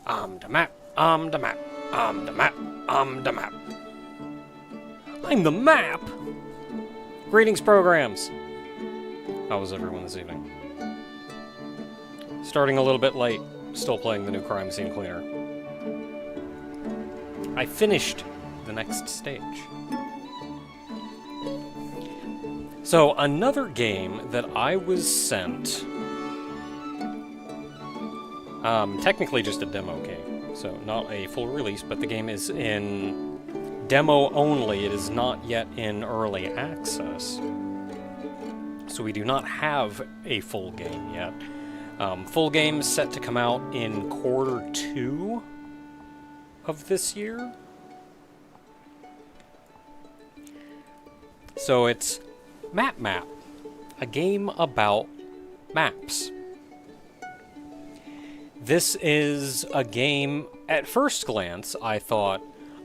The map. The map. The map. The map. I'm the map! Greetings, programs! How was everyone this evening? Starting a little bit late, still playing the new Crime Scene Cleaner. I finished the next stage. So, another game that I was sent... technically just a demo game, so not a full release, but the game is in demo only. It is not yet in early access. So we do not have a full game yet. Full game is set to come out in Q2 of this year. So it's Map, a game about maps. This is a game, at first glance, I thought,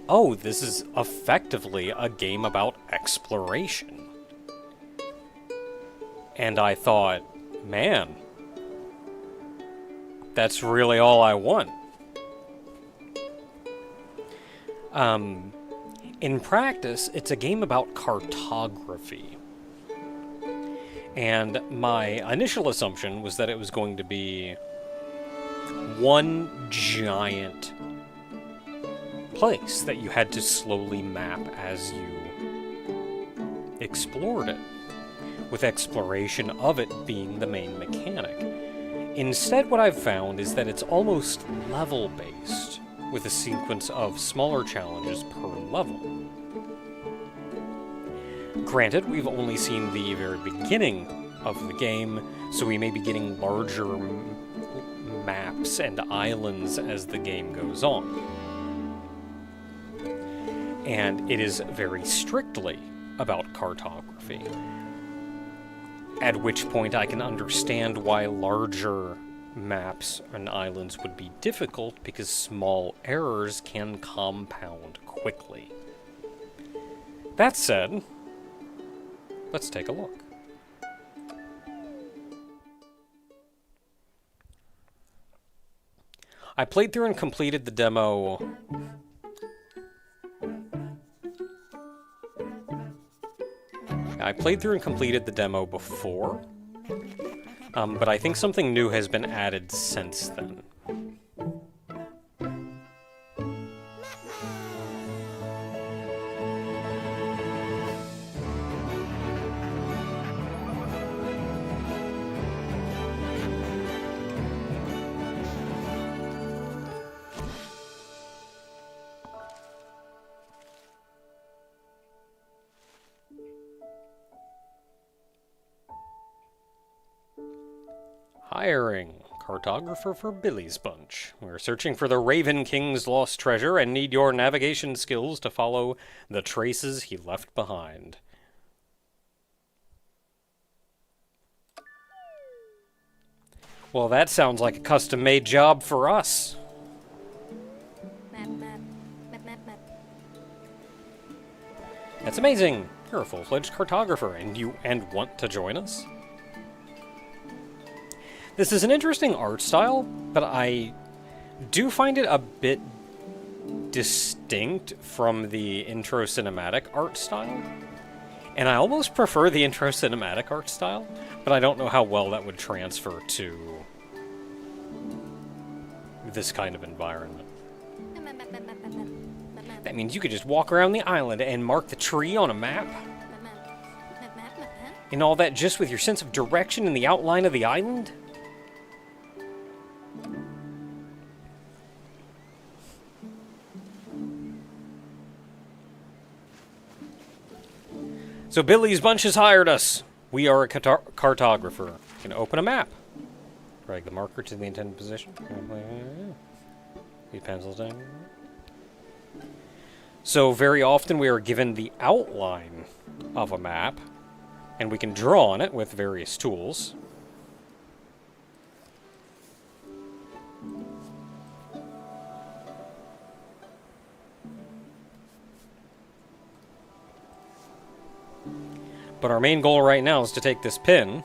oh, this is effectively a game about exploration. And I thought, man, that's really all I want. In practice, it's a game about cartography. And my initial assumption was that it was going to be one giant place that you had to slowly map as you explored it, with exploration of it being the main mechanic. Instead, what I've found is that it's almost level-based, with a sequence of smaller challenges per level. Granted, we've only seen the very beginning of the game, so we may be getting larger maps and islands as the game goes on. And it is very strictly about cartography. At which point I can understand why larger maps and islands would be difficult, because small errors can compound quickly. That said, let's take a look. I played through and completed the demo. I played through and completed the demo before, but I think something new has been added since then. Hiring cartographer for Billy's Bunch. We're searching for the Raven King's lost treasure and need your navigation skills to follow the traces he left behind. Well, that sounds like a custom-made job for us. Map. That's amazing. You're a full-fledged cartographer, and want to join us? This is an interesting art style, but I do find it a bit distinct from the intro cinematic art style. And I almost prefer the intro cinematic art style, but I don't know how well that would transfer to this kind of environment. That means you could just walk around the island and mark the tree on a map. And all that just with your sense of direction and the outline of the island? So Billy's Bunch has hired us. We are a cartographer. You can open a map. Drag the marker to the intended position. Leave pencils down. So very often we are given the outline of a map, and we can draw on it with various tools. But our main goal right now is to take this pin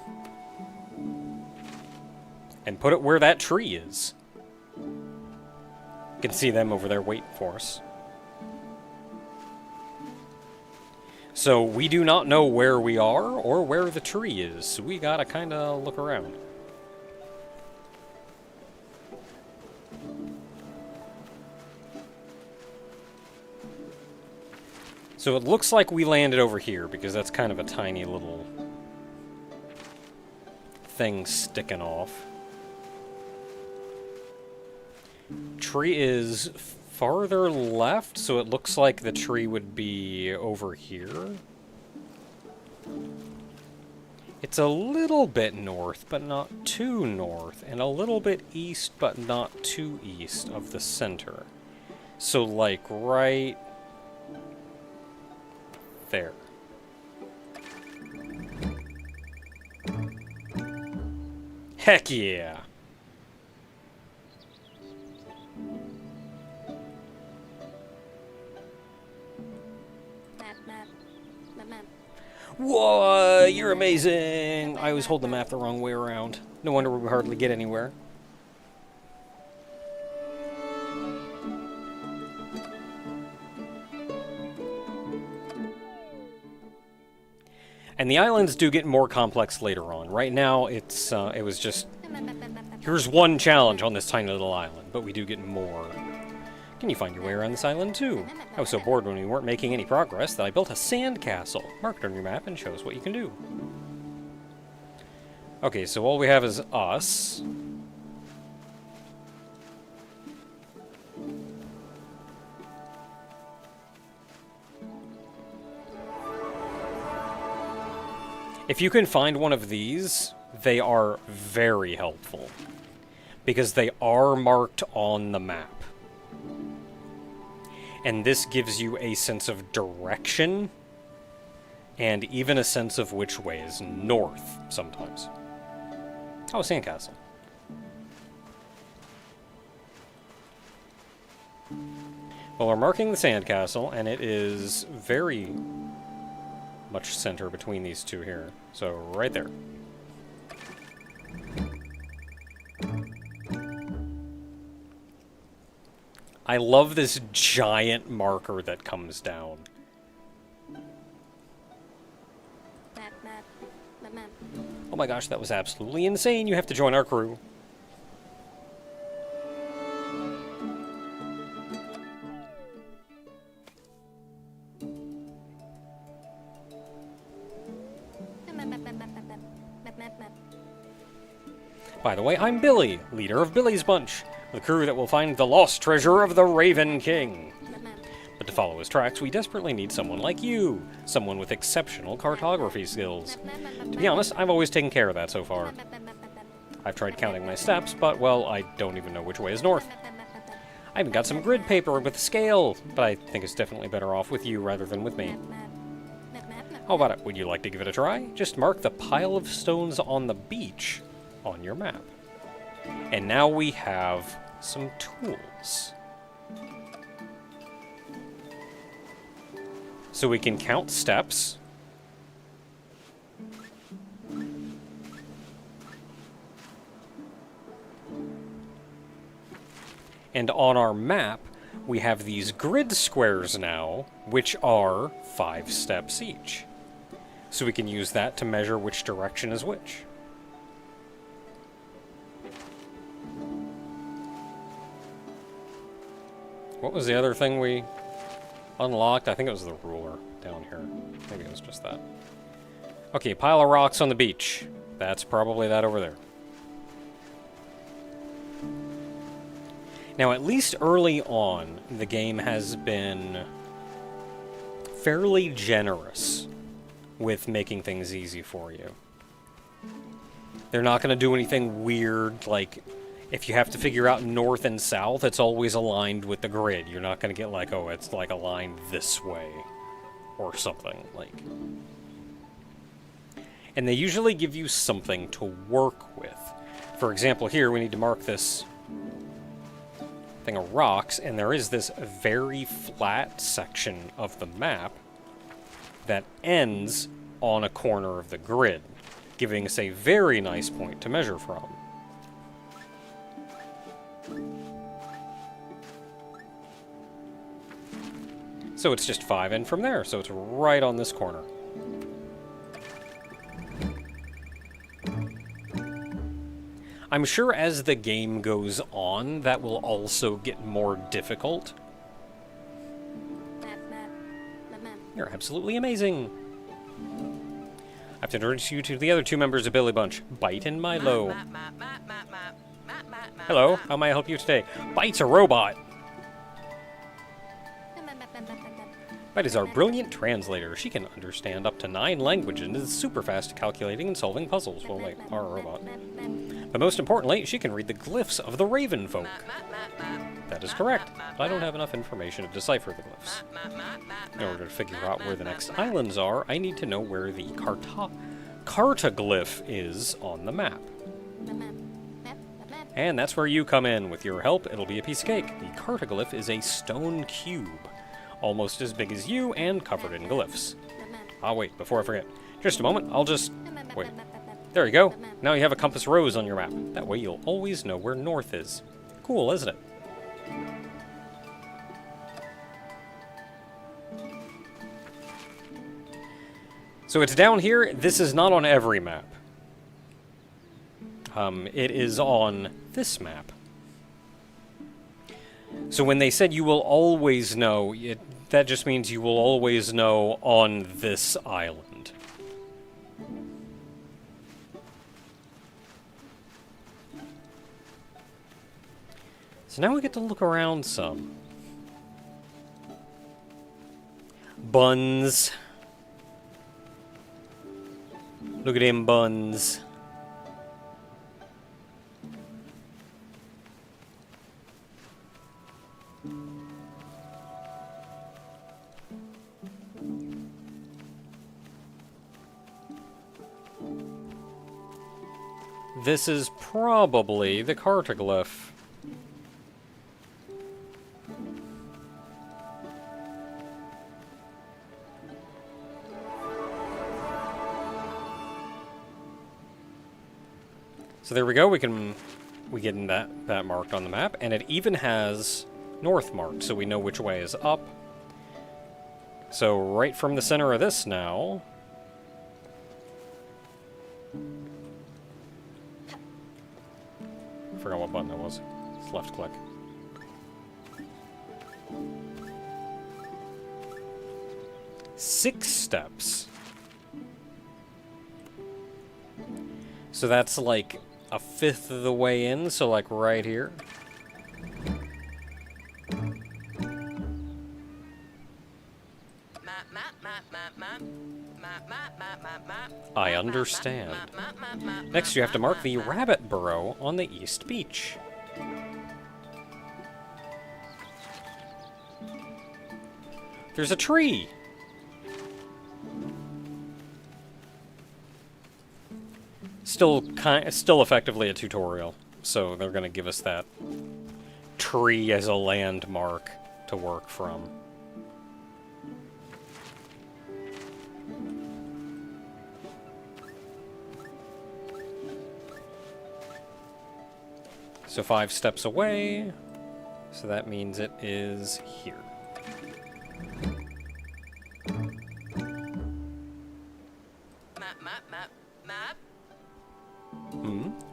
and put it where that tree is. You can see them over there waiting for us. So we do not know where we are or where the tree is, so we gotta kinda look around. So it looks like we landed over here, because that's kind of a tiny little thing sticking off. Tree is farther left, so it looks like the tree would be over here. It's a little bit north, but not too north, and a little bit east, but not too east of the center. So, like, right there. Heck yeah! Whoa, you're amazing! I always hold the map the wrong way around. No wonder we hardly get anywhere. And the islands do get more complex later on. Right now, it was just... Here's one challenge on this tiny little island, but we do get more. Can you find your way around this island, too? I was so bored when we weren't making any progress that I built a sand castle. Mark it on your map and show us what you can do. Okay, so all we have is us. If you can find one of these, they are very helpful, because they are marked on the map. And this gives you a sense of direction, and even a sense of which way is north, sometimes. Oh, sandcastle. Well, we're marking the sandcastle, and it is very much center between these two here. So, right there. I love this giant marker that comes down. Oh my gosh, that was absolutely insane. You have to join our crew. By the way, I'm Billy, leader of Billy's Bunch, the crew that will find the lost treasure of the Raven King. But to follow his tracks, we desperately need someone like you, someone with exceptional cartography skills. To be honest, I've always taken care of that so far. I've tried counting my steps, but, well, I don't even know which way is north. I even got some grid paper with scale, but I think it's definitely better off with you rather than with me. How about it? Would you like to give it a try? Just mark the pile of stones on the beach on your map. And now we have some tools. So we can count steps. And on our map, we have these grid squares now, which are 5 steps each. So we can use that to measure which direction is which. What was the other thing we unlocked? I think it was the ruler down here. Maybe it was just that. Okay, pile of rocks on the beach. That's probably that over there. Now, at least early on, the game has been fairly generous with making things easy for you. They're not going to do anything weird, like if you have to figure out north and south, it's always aligned with the grid. You're not going to get like, oh, it's like aligned this way or something. Like, and they usually give you something to work with. For example, here we need to mark this thing of rocks, and there is this very flat section of the map that ends on a corner of the grid, giving us a very nice point to measure from. So it's just 5 in from there, so it's right on this corner. I'm sure as the game goes on, that will also get more difficult. You're absolutely amazing. I have to introduce you to the other 2 members of Billy Bunch, Bite and Milo. Hello, how may I help you today? Bite's a robot. Bite is our brilliant translator. She can understand up to 9 languages and is super fast at calculating and solving puzzles. Well, wait, our robot. But most importantly, she can read the glyphs of the Raven folk. That is correct, but I don't have enough information to decipher the glyphs. In order to figure out where the next islands are, I need to know where the cartoglyph is on the map. And that's where you come in. With your help, it'll be a piece of cake. The cartoglyph is a stone cube, almost as big as you and covered in glyphs. Ah, wait, before I forget. Just a moment, I'll just... Wait. There you go. Now you have a compass rose on your map. That way you'll always know where north is. Cool, isn't it? So it's down here. This is not on every map. It is on this map. So when they said you will always know, that just means you will always know on this island. So now we get to look around some. Buns. Look at them buns. This is probably the cartoglyph. So there we go, we get that marked on the map, and it even has north marked, so we know which way is up. So right from the center of this now... I forgot what button that was. It's left click. Six steps. So that's like a fifth of the way in, so like right here. I understand. Next you have to mark the rabbit burrow on the east beach. There's a tree! Still effectively a tutorial, so they're going to give us that tree as a landmark to work from. So 5 steps away, so that means it is here.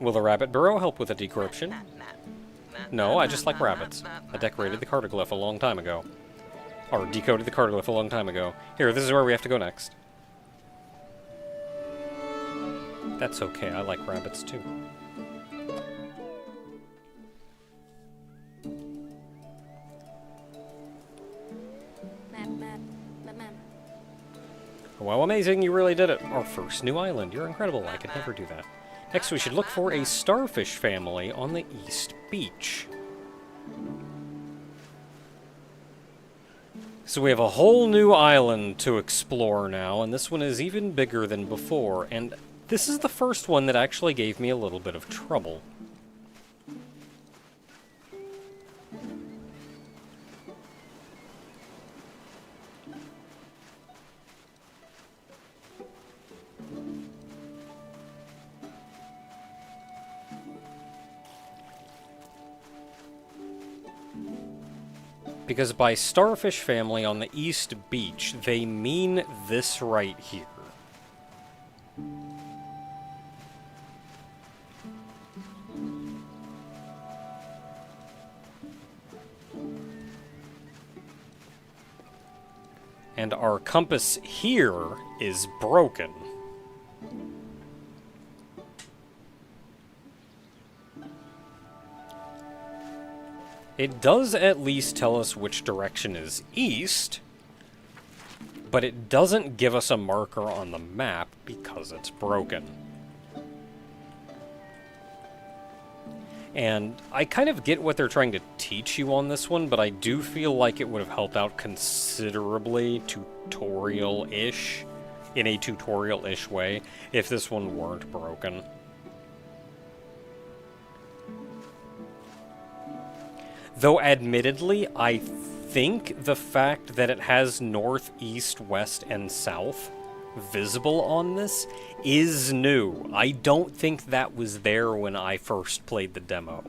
Will the rabbit burrow help with the decryption? No, I just like rabbits. I decorated the cartoglyph a long time ago. Or decoded the cartoglyph a long time ago. Here, this is where we have to go next. That's okay, I like rabbits too. Wow, amazing, you really did it. Our first new island. You're incredible, I could never do that. Next, we should look for a starfish family on the East Beach. So we have a whole new island to explore now, and this one is even bigger than before, and this is the first one that actually gave me a little bit of trouble. Because by starfish family on the East Beach, they mean this right here. And our compass here is broken. It does at least tell us which direction is east, but it doesn't give us a marker on the map because it's broken. And I kind of get what they're trying to teach you on this one, but I do feel like it would have helped out considerably tutorial-ish, in a tutorial-ish way, if this one weren't broken. Though, admittedly, I think the fact that it has north, east, west, and south visible on this is new. I don't think that was there when I first played the demo.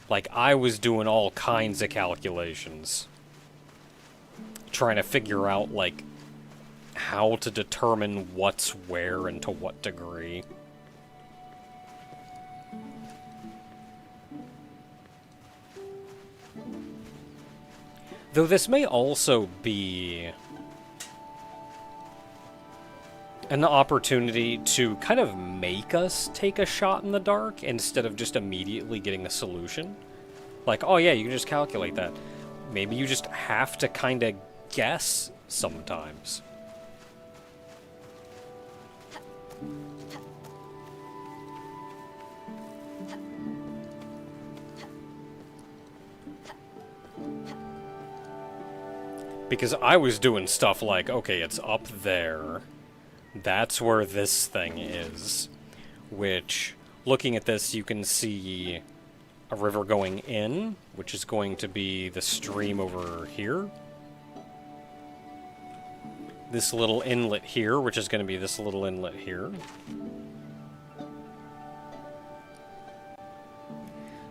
Like, I was doing all kinds of calculations, trying to figure out, like, how to determine what's where and to what degree. Though this may also be an opportunity to kind of make us take a shot in the dark instead of just immediately getting a solution. Like, oh yeah, you can just calculate that. Maybe you just have to kind of guess sometimes. Because I was doing stuff like, okay, it's up there. That's where this thing is. Which, looking at this, you can see a river going in, which is going to be the stream over here. This little inlet here, which is going to be this little inlet here.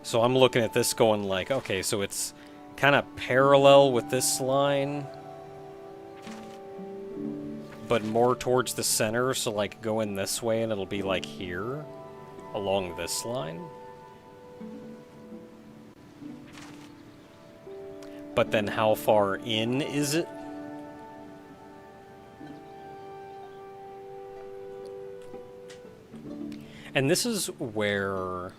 So I'm looking at this going like, okay, so it's kind of parallel with this line, but more towards the center, so like going this way and it'll be like here, along this line. But then how far in is it? And this is where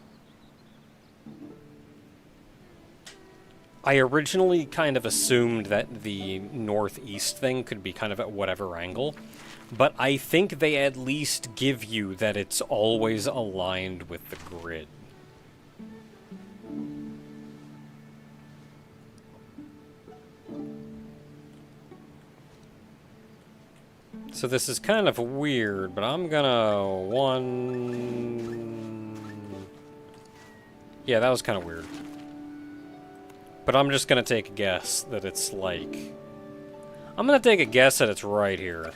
I originally kind of assumed that the northeast thing could be kind of at whatever angle, but I think they at least give you that it's always aligned with the grid. So this is kind of weird, but I'm gonna Yeah, that was kind of weird. But I'm just gonna take a guess that it's like... I'm gonna take a guess that it's right here.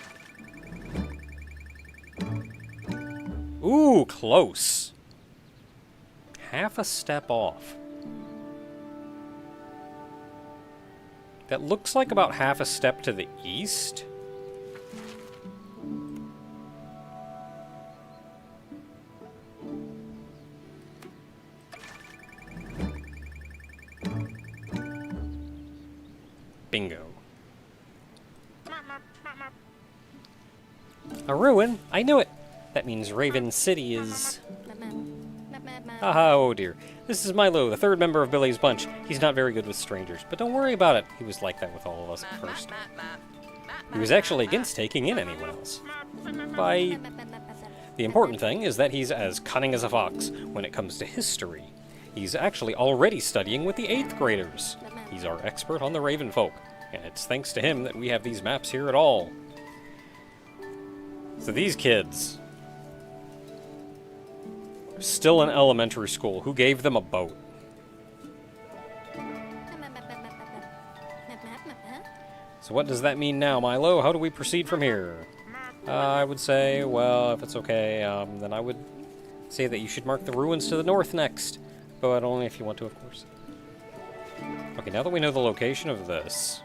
Ooh, close. Half a step off. That looks like about half a step to the east. Bingo. A ruin? I knew it! That means Raven City is... Haha, oh dear. This is Milo, the third member of Billy's bunch. He's not very good with strangers, but don't worry about it. He was like that with all of us at first. He was actually against taking in anyone else. Bye. The important thing is that he's as cunning as a fox when it comes to history. He's actually already studying with the 8th graders. He's our expert on the Raven folk, and it's thanks to him that we have these maps here at all. So these kids are still in elementary school. Who gave them a boat? So what does that mean now, Milo? How do we proceed from here? I would say, well, if it's okay, then I would say that you should mark the ruins to the north next. But only if you want to, of course. Okay, now that we know the location of this...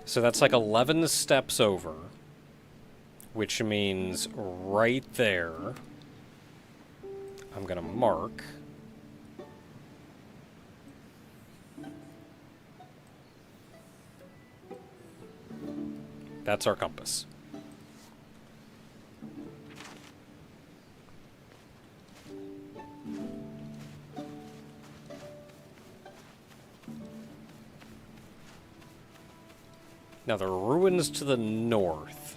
So that's like 11 steps over, which means right there, I'm gonna mark. That's our compass. Now, there are ruins to the north.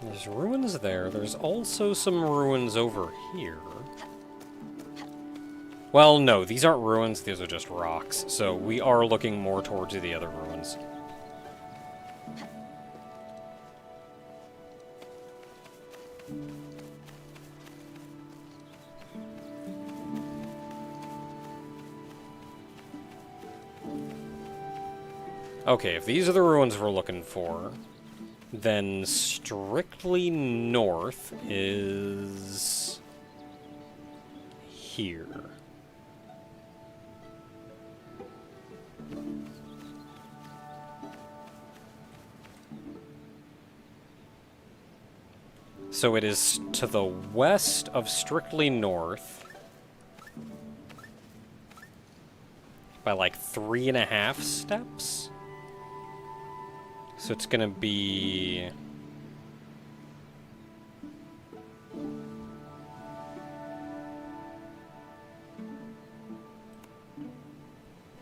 There's ruins there. There's also some ruins over here. Well, no, these aren't ruins, these are just rocks. So we are looking more towards the other ruins. Okay, if these are the ruins we're looking for, then strictly north is here. So it is to the west of strictly north by like 3.5 steps. So it's gonna be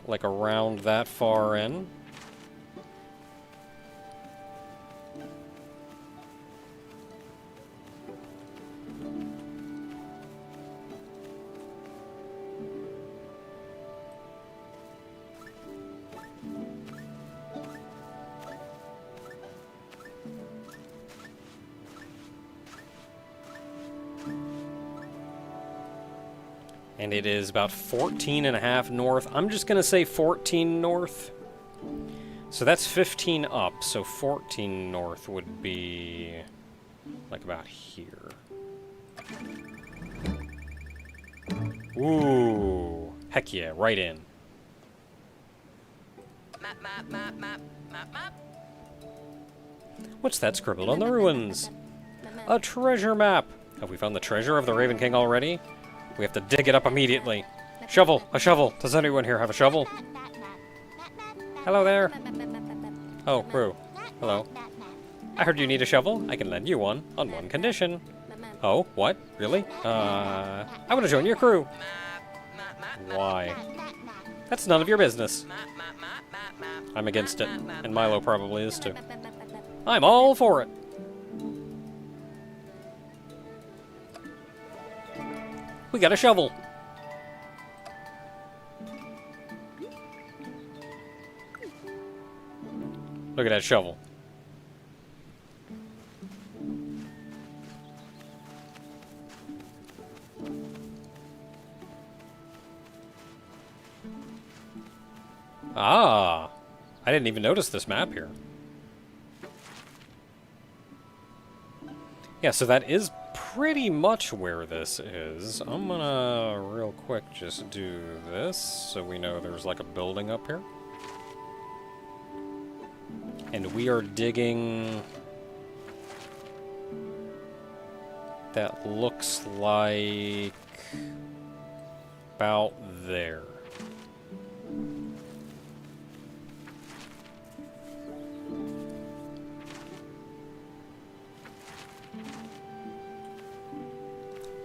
like around that far in. And it is about 14.5 north. I'm just going to say 14 north. So that's 15 up, so 14 north would be like about here. Ooh, heck yeah, right in. Map, map, map, map, map, map. What's that scribbled on the ruins? A treasure map. Have we found the treasure of the Raven King already? We have to dig it up immediately. Shovel! A shovel! Does anyone here have a shovel? Hello there. Oh, Rue. Hello. I heard you need a shovel. I can lend you one, on one condition. Oh, what? Really? I want to join your crew. Why? That's none of your business. I'm against it, and Milo probably is too. I'm all for it. We got a shovel. Look at that shovel. Ah, I didn't even notice this map here. Yeah, so that is pretty much where this is. I'm gonna real quick just do this so we know there's like a building up here. And we are digging... That looks like... about there.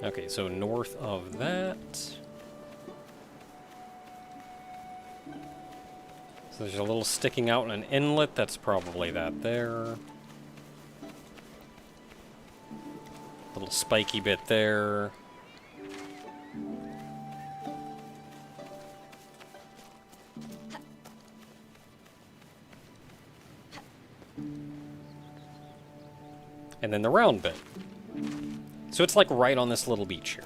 Okay, so north of that... So there's a little sticking out in an inlet, that's probably that there. Little spiky bit there. And then the round bit. So it's like right on this little beach here.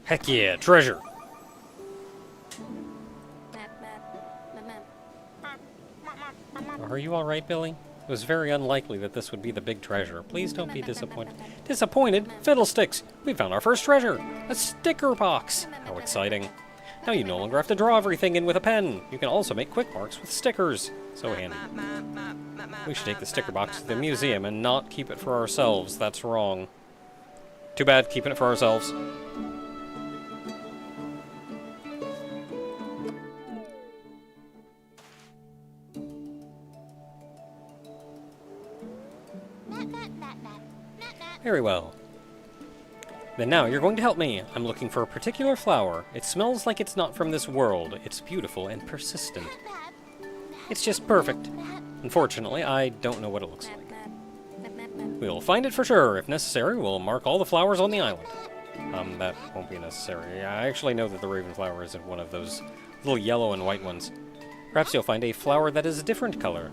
Heck yeah, treasure! Are you alright, Billy? It was very unlikely that this would be the big treasure. Please don't be disappointed. Disappointed? Fiddlesticks! We found our first treasure! A sticker box! How exciting. Now you no longer have to draw everything in with a pen. You can also make quick marks with stickers. So handy. We should take the sticker box to the museum and not keep it for ourselves. That's wrong. Too bad, keeping it for ourselves. Very well. Then now you're going to help me. I'm looking for a particular flower. It smells like it's not from this world. It's beautiful and persistent. It's just perfect. Unfortunately, I don't know what it looks like. We'll find it for sure. If necessary, we'll mark all the flowers on the island. That won't be necessary. I actually know that the raven flower isn't one of those little yellow and white ones. Perhaps you'll find a flower that is a different color.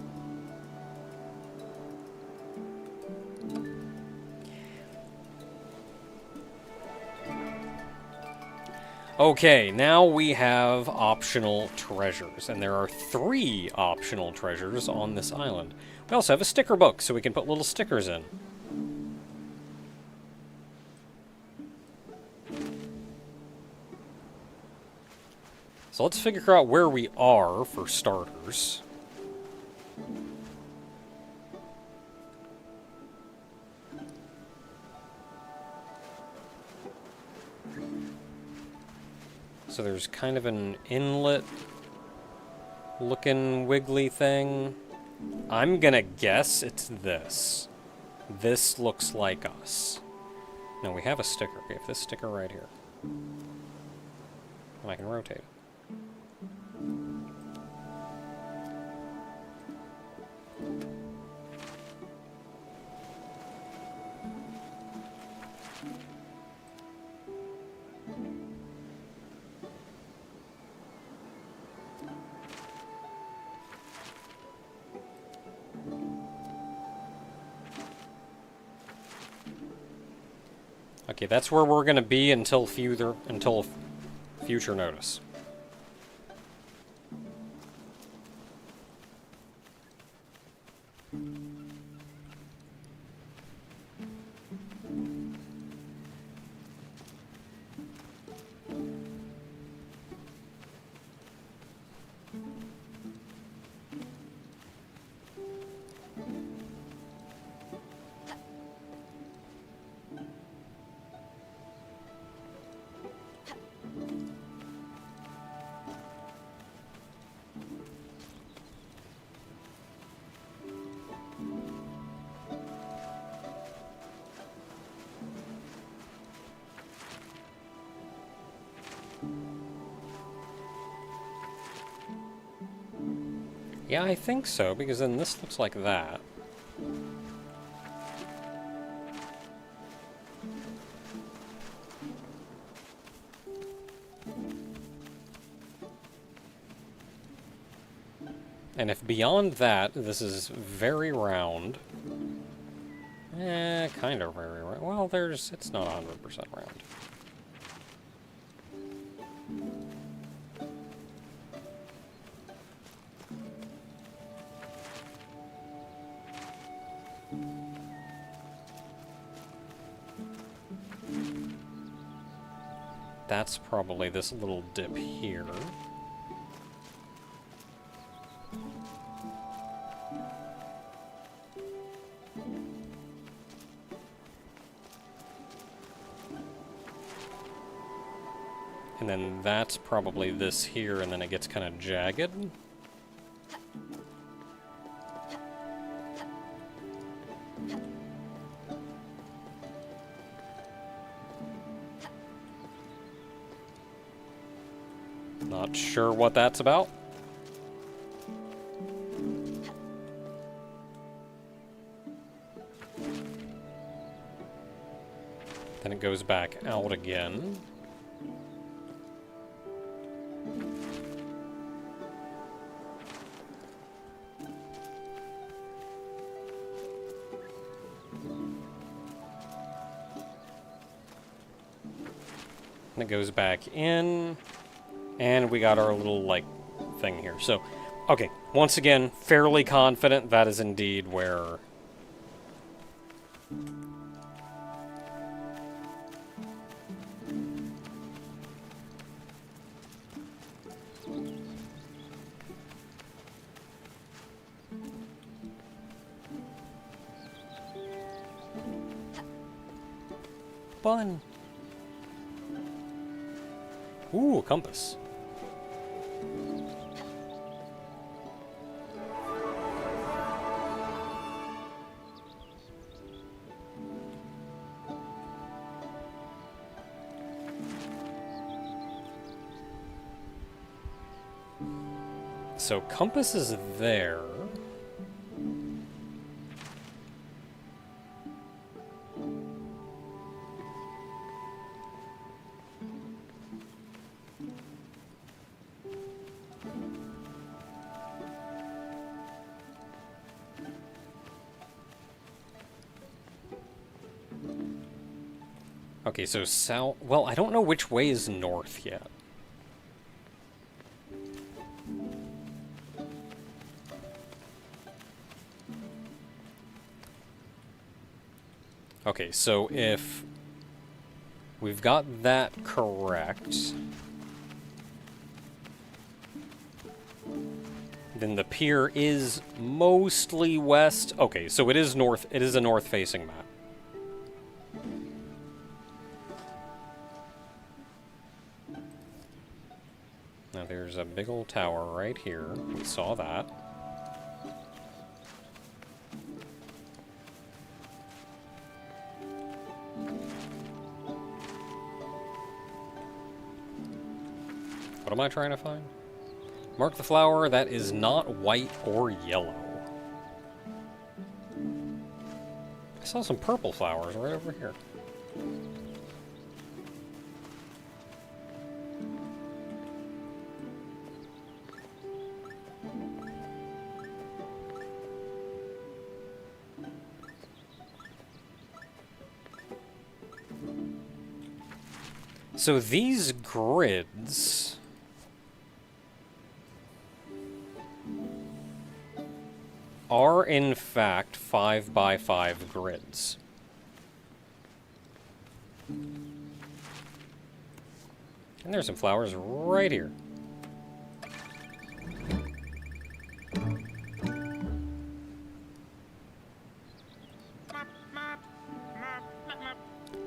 Okay, now we have optional treasures, and there are 3 optional treasures on this island. We also have a sticker book, so we can put little stickers in. So let's figure out where we are, for starters. So there's kind of an inlet-looking wiggly thing. I'm gonna guess it's this. This looks like us. No, we have a sticker. We have this sticker right here. And I can rotate it. Okay, that's where we're gonna be until future notice. Yeah, I think so, because then this looks like that. And if beyond that, this is very round. Kind of very round. Well, it's not 100% round. That's probably this little dip here. And then that's probably this here, and then it gets kind of jagged. Not sure what that's about. Then it goes back out again. And it goes back in. And we got our little, like, thing here. So, okay, once again, fairly confident that is indeed where... Fun. Ooh, a compass. So compass is there. Okay, so south... Well, I don't know which way is north yet. Okay, so if we've got that correct, then the pier is mostly west. Okay, so it is north. It is a north-facing map. Now there's a big old tower right here. We saw that. What am I trying to find? Mark the flower that is not white or yellow. I saw some purple flowers right over here. So these grids are in fact 5x5 grids. And there's some flowers right here.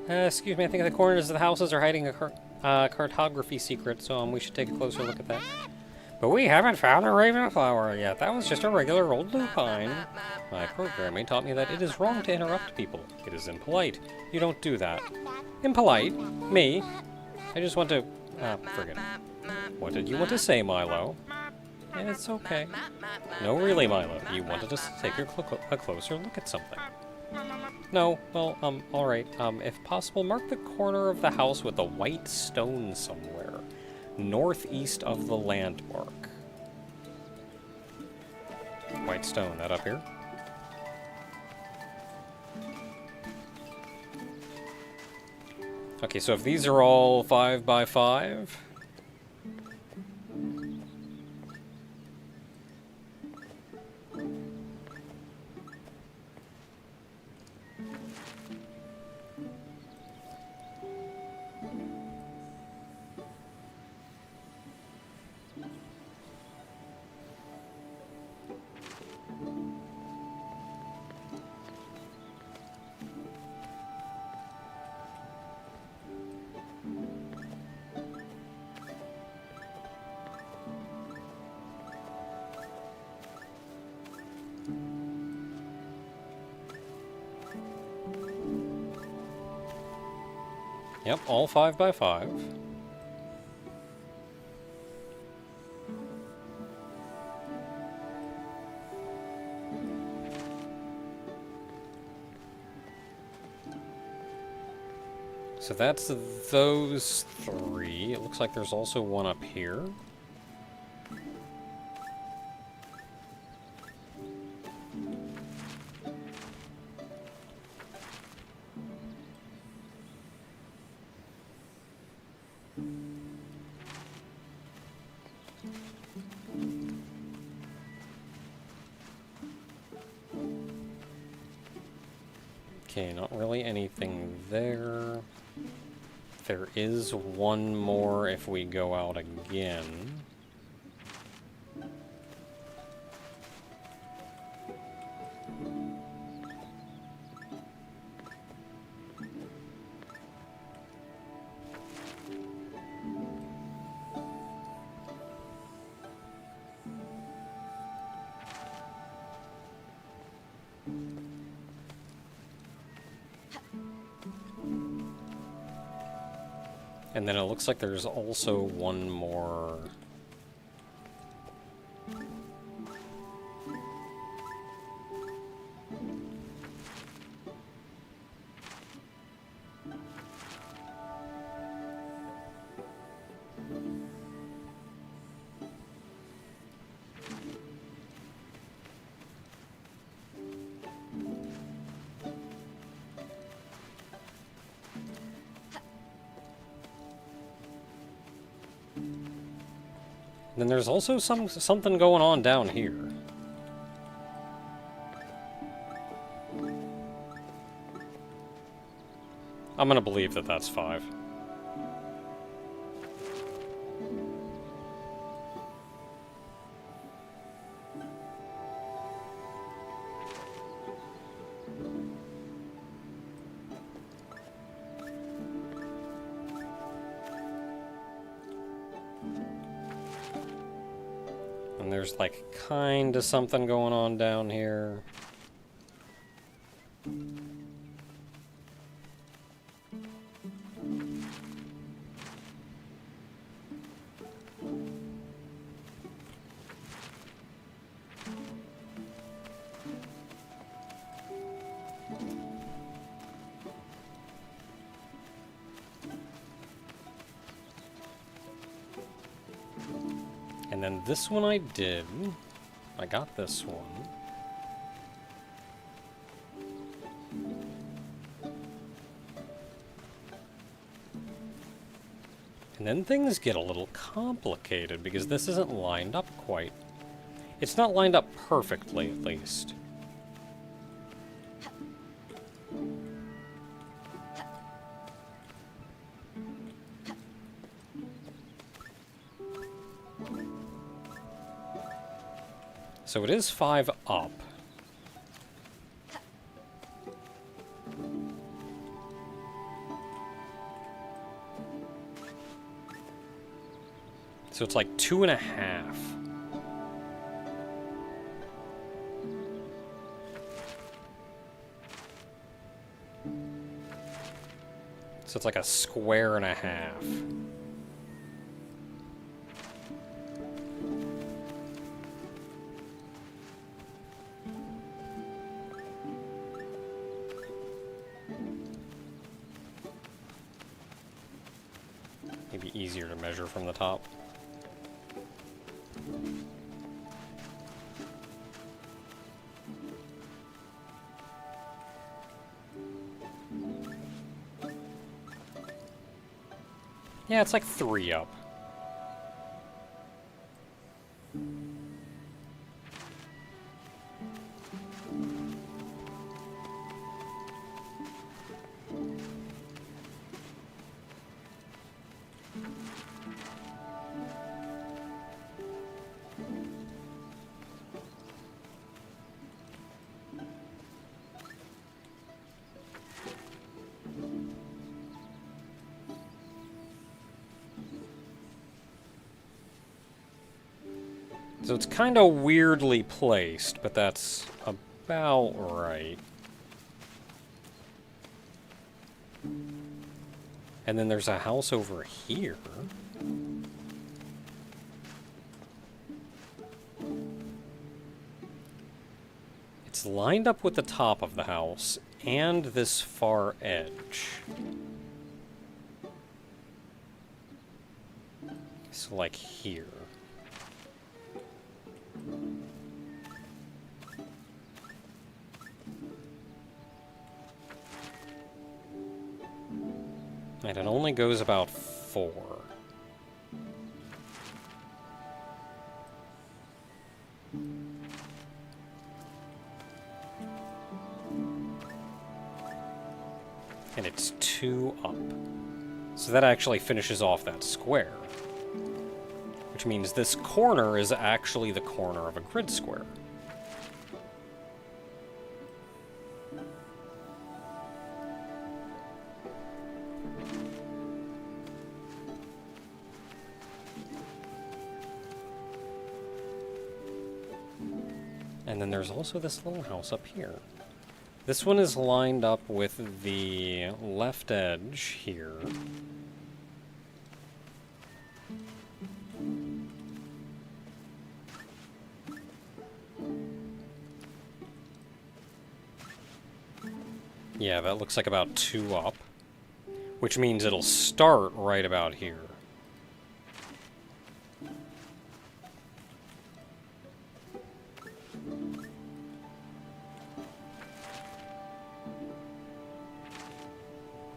Excuse me, I think the corners of the houses are hiding a cartography secret, so we should take a closer look at that. But we haven't found a ravenflower yet. That was just a regular old lupine. My programming taught me that it is wrong to interrupt people. It is impolite. You don't do that. Impolite? Me? I just want to... forget it. What did you want to say, Milo? And it's okay. No, really, Milo. You wanted us to take a closer look at something. No, well, alright. If possible, mark the corner of the house with a white stone somewhere. Northeast of the landmark. White stone, that up here? Okay, so if these are all 5x5... Yep, all 5x5. So that's those three. It looks like there's also one up here. Okay, not really anything there. There is one more if we go out again. And then it looks like there's also one more. Then there's also something going on down here. I'm gonna believe that that's 5. And there's like kinda something going on down here. And then this one I did. I got this one. And then things get a little complicated because this isn't lined up quite. It's not lined up perfectly, at least. So it is 5 up. So it's like 2.5. So it's like a square and a half. Maybe easier to measure from the top. Yeah, it's like 3 up. So it's kind of weirdly placed, but that's about right. And then there's a house over here. It's lined up with the top of the house and this far edge. So, like, here. And it only goes about 4. And it's 2 up. So that actually finishes off that square. Which means this corner is actually the corner of a grid square. And then there's also this little house up here. This one is lined up with the left edge here. Yeah, that looks like about 2 up, which means it'll start right about here.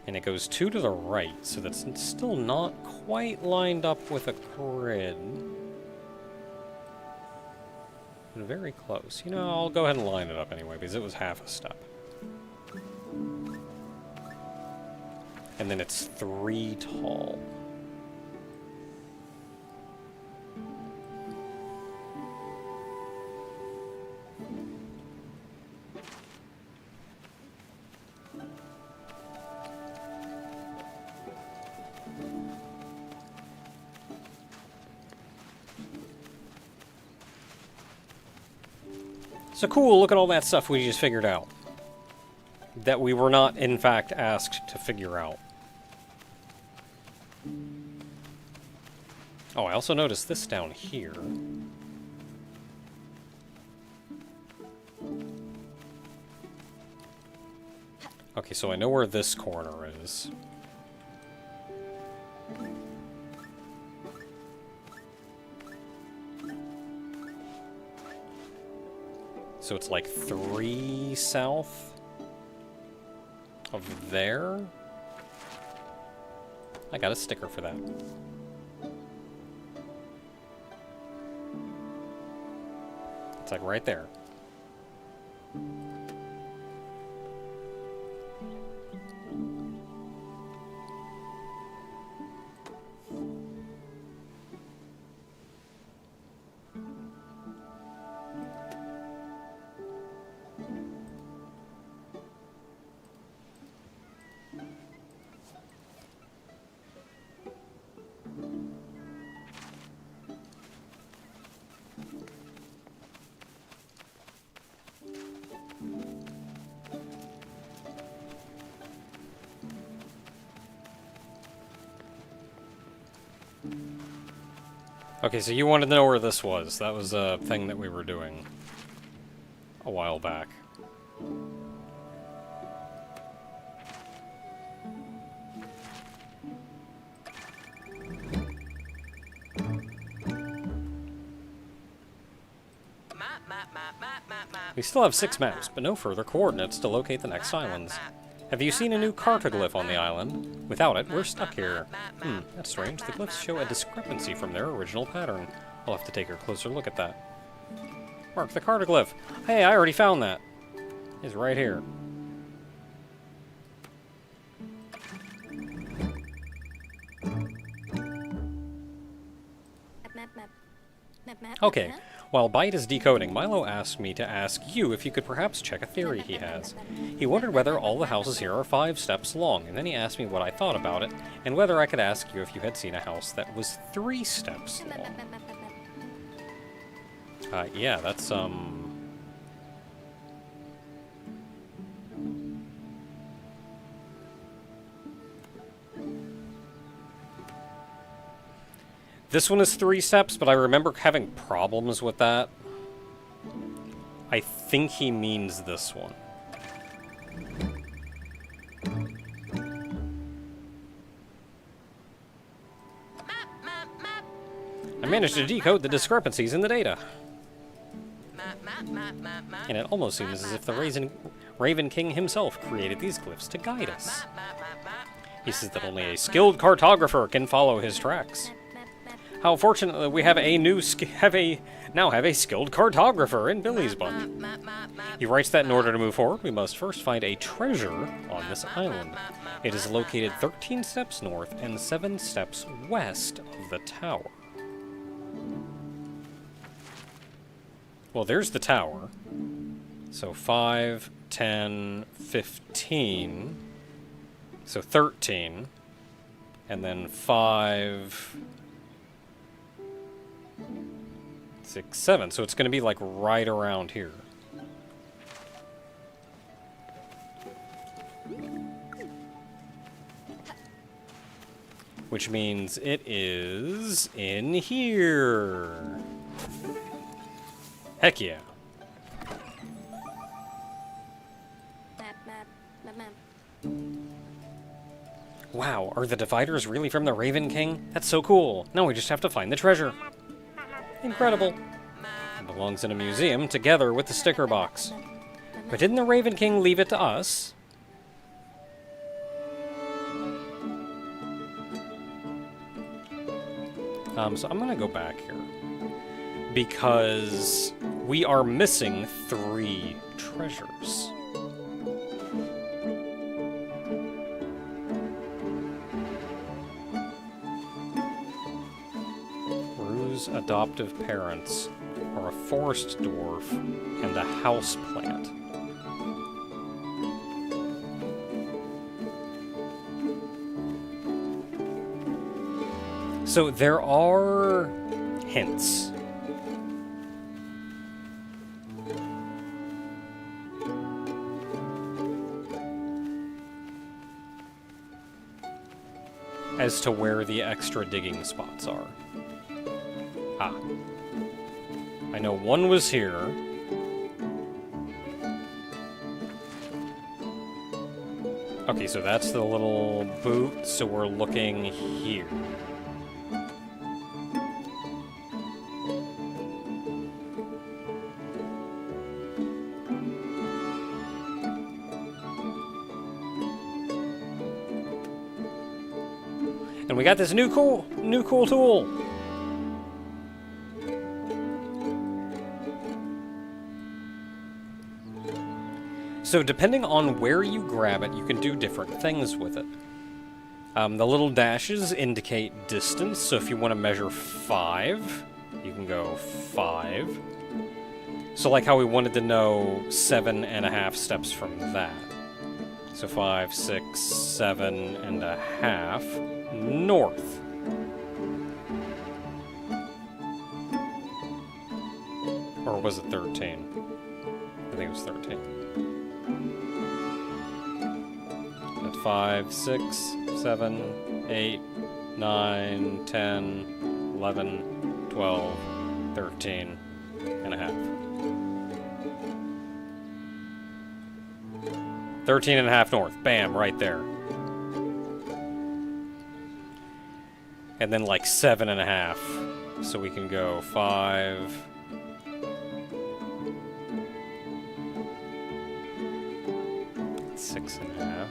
And it goes 2 to the right, so that's still not quite lined up with a grid. But very close. You know, I'll go ahead and line it up anyway, because it was half a step. And then it's 3 tall. So cool, look at all that stuff we just figured out. That we were not, in fact, asked to figure out. Oh, I also noticed this down here. Okay, so I know where this corner is. So it's like 3 south of there. I got a sticker for that. It's like right there. Okay, so you wanted to know where this was. That was a thing that we were doing a while back. We still have 6 maps, but no further coordinates to locate the next islands. Have you seen a new cartoglyph on the island? Without it, we're stuck here. That's strange. The glyphs show a discrepancy from their original pattern. I'll have to take a closer look at that. Mark the cartoglyph. Hey, I already found that. It's right here. Okay, while Byte is decoding, Milo asked me to ask you if you could perhaps check a theory he has. He wondered whether all the houses here are 5 steps long, and then he asked me what I thought about it, and whether I could ask you if you had seen a house that was 3 steps long. Yeah, that's, This one is 3 steps, but I remember having problems with that. I think he means this one. managed to decode the discrepancies in the data. Map, map, map, map, map. And it almost seems as if the Raven King himself created these glyphs to guide us. Map, map, map, map. He says that only a skilled cartographer can follow his tracks. How fortunate that we have now have a skilled cartographer in Billy's Bunch. Map, map, map. He writes that in order to move forward, we must first find a treasure on this island. It is located 13 steps north and 7 steps west of the tower. Well, there's the tower. So 5, 10, 15. So 13. And then 5, 6, 7. So it's going to be like right around here. Which means it is in here. Heck yeah. Map, map, map, map. Wow, are the dividers really from the Raven King? That's so cool. Now we just have to find the treasure. Incredible. It belongs in a museum together with the sticker box. But didn't the Raven King leave it to us? So I'm gonna go back here. Because we are missing 3 treasures. Rue's adoptive parents are a forest dwarf and a house plant. So there are hints. As to where the extra digging spots are. Ah. I know one was here. Okay, so that's the little boot, so we're looking here. And we got this new cool tool. So depending on where you grab it, you can do different things with it. The little dashes indicate distance, so if you want to measure 5, you can go 5. So like how we wanted to know 7.5 steps from that. So 5, 6, 7.5 north. Or was it 13? I think it was 13. At 5, 6, 7, 8, 9, 10, 11, 12, 13 and a half. 13.5 north. Bam, right there. And then like 7.5. So we can go 5. Six and a half.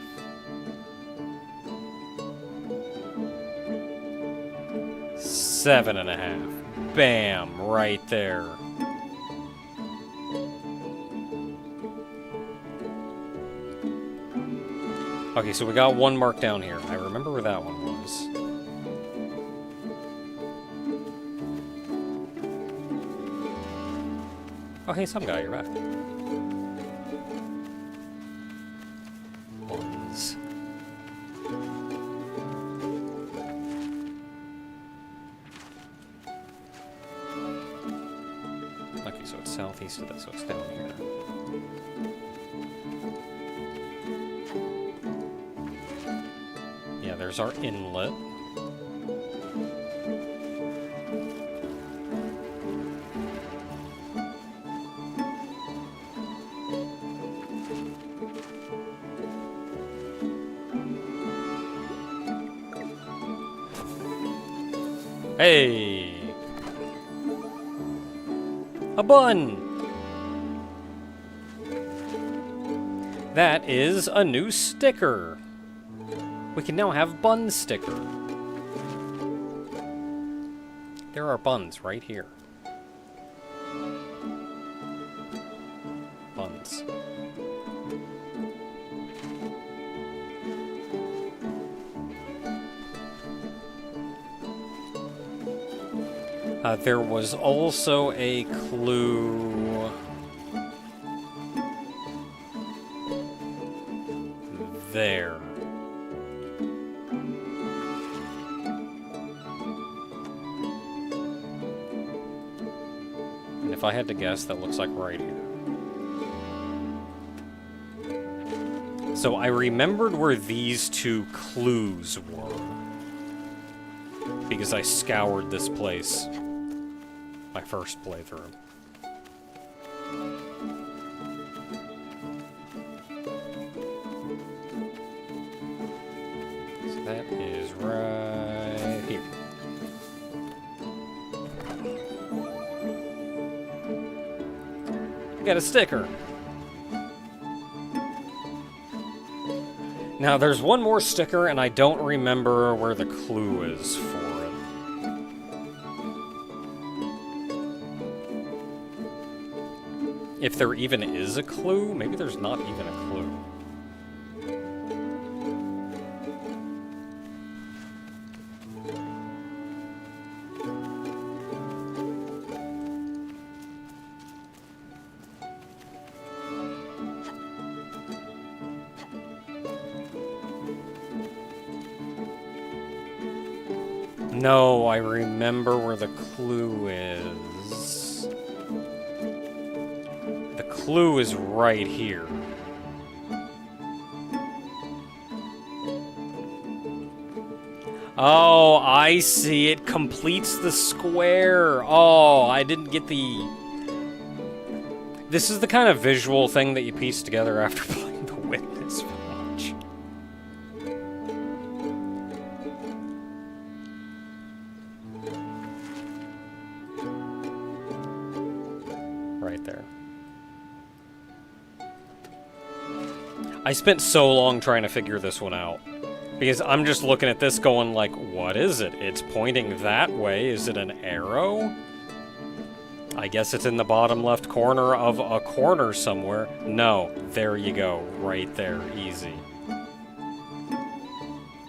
7.5. Bam, right there. Okay, so we got one mark down here. I remember where that one was. Oh, hey, some guy, you're back. Ones. Okay, so it's southeast of that, so it's down here. Yeah, there's our inlet. Hey! A bun! That is a new sticker. We can now have bun sticker. There are buns right here. Buns. There was also a clue there. And if I had to guess, that looks like right here. So I remembered where these two clues were, because I scoured this place my first playthrough. So that is right here. Got a sticker. Now there's one more sticker, and I don't remember where the clue is for it. If there even is a clue, maybe there's not even a clue. No, I remember where the clue is. The clue is right here. Oh, I see. It completes the square. Oh, I didn't get the... This is the kind of visual thing that you piece together after playing The Witness Village. Right there. I spent so long trying to figure this one out. Because I'm just looking at this going like, what is it? It's pointing that way. Is it an arrow? I guess it's in the bottom left corner of a corner somewhere. No, there you go. Right there. Easy.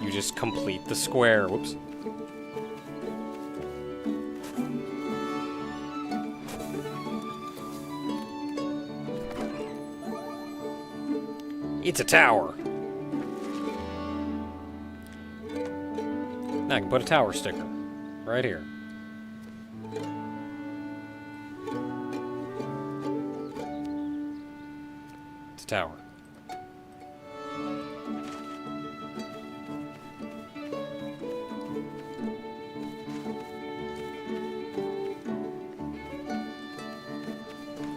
You just complete the square. Whoops. It's a tower. Now I can put a tower sticker right here. It's a tower.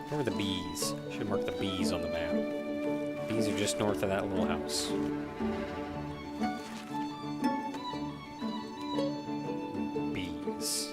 Where are the bees? Should mark the bees on the map. Bees are just north of that little house. Bees.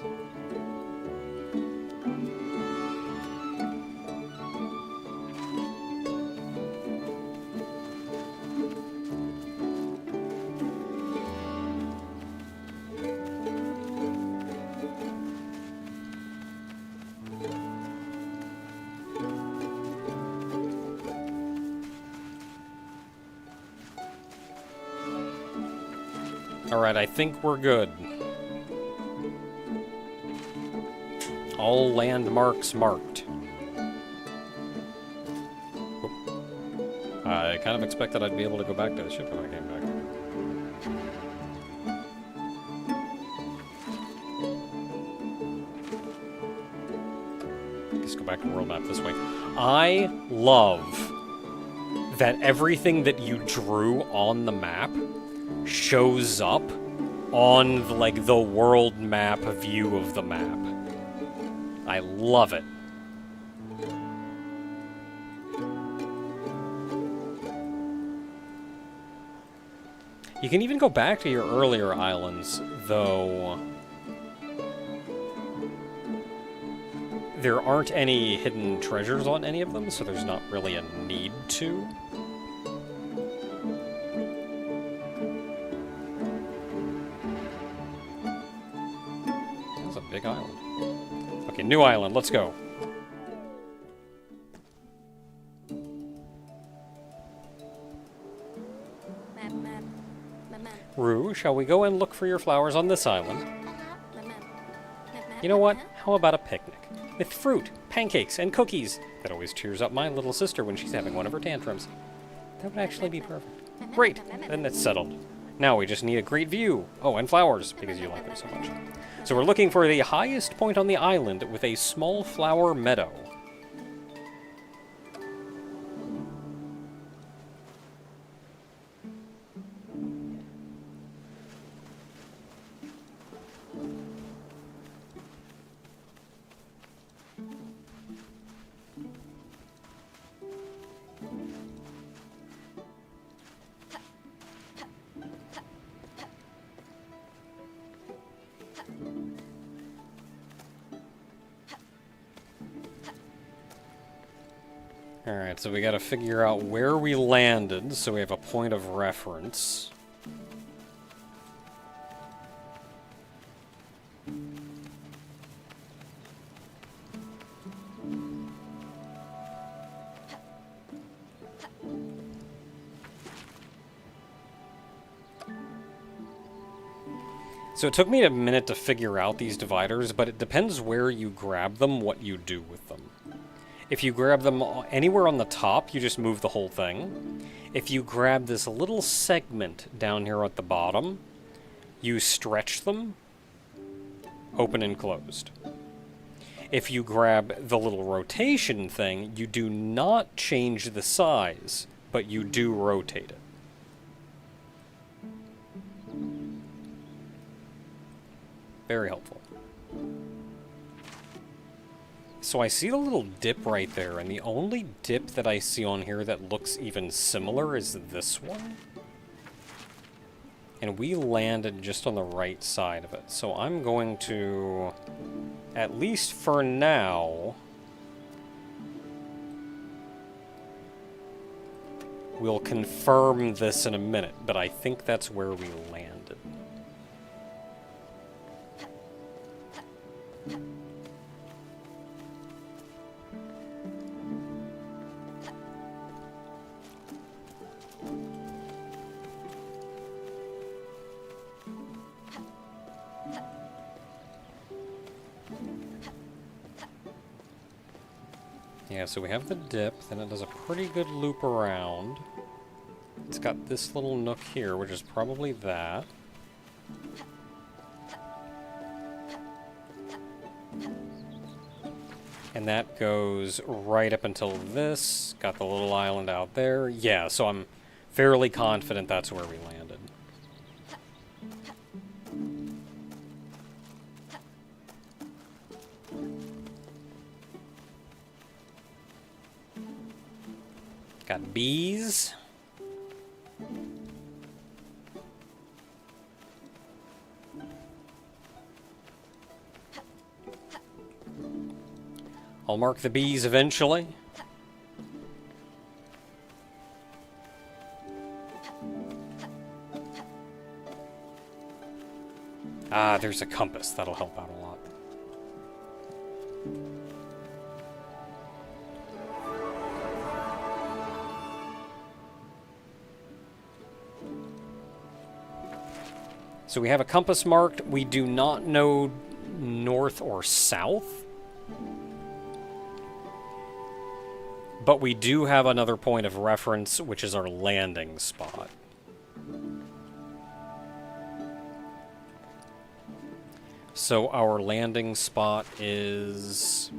Alright, I think we're good. All landmarks marked. Oop. I kind of expected I'd be able to go back to the ship when I came back. Just go back to world map this way. I love that everything that you drew on the map shows up on like the world map view of the map. I love it. You can even go back to your earlier islands, though. There aren't any hidden treasures on any of them, so there's not really a need to. That's a big island. Okay, new island, let's go. Map, map, map, map, Rue, shall we go and look for your flowers on this island? map, map, map, map, You know what? map. How about a picnic? With fruit, pancakes, and cookies. That always cheers up my little sister when she's having one of her tantrums. That would actually be perfect. Great! Then it's settled. Now we just need a great view. Oh, and flowers, because you like them so much. So we're looking for the highest point on the island with a small flower meadow. Alright, so we gotta figure out where we landed, so we have a point of reference. So it took me a minute to figure out these dividers, but it depends where you grab them, what you do with them. If you grab them anywhere on the top, you just move the whole thing. If you grab this little segment down here at the bottom, you stretch them, open and closed. If you grab the little rotation thing, you do not change the size, but you do rotate it. Very helpful. So I see the little dip right there, and the only dip that I see on here that looks even similar is this one. And we landed just on the right side of it. So I'm going to, at least for now, we'll confirm this in a minute, but I think that's where we landed. Yeah, so we have the dip, then it does a pretty good loop around. It's got this little nook here, which is probably that. And that goes right up until this. Got the little island out there. Yeah, so I'm fairly confident that's where we landed. Got bees. I'll mark the bees eventually. Ah, there's a compass. That'll help out a lot. So we have a compass marked. We do not know north or south. But we do have another point of reference, which is our landing spot. So our landing spot is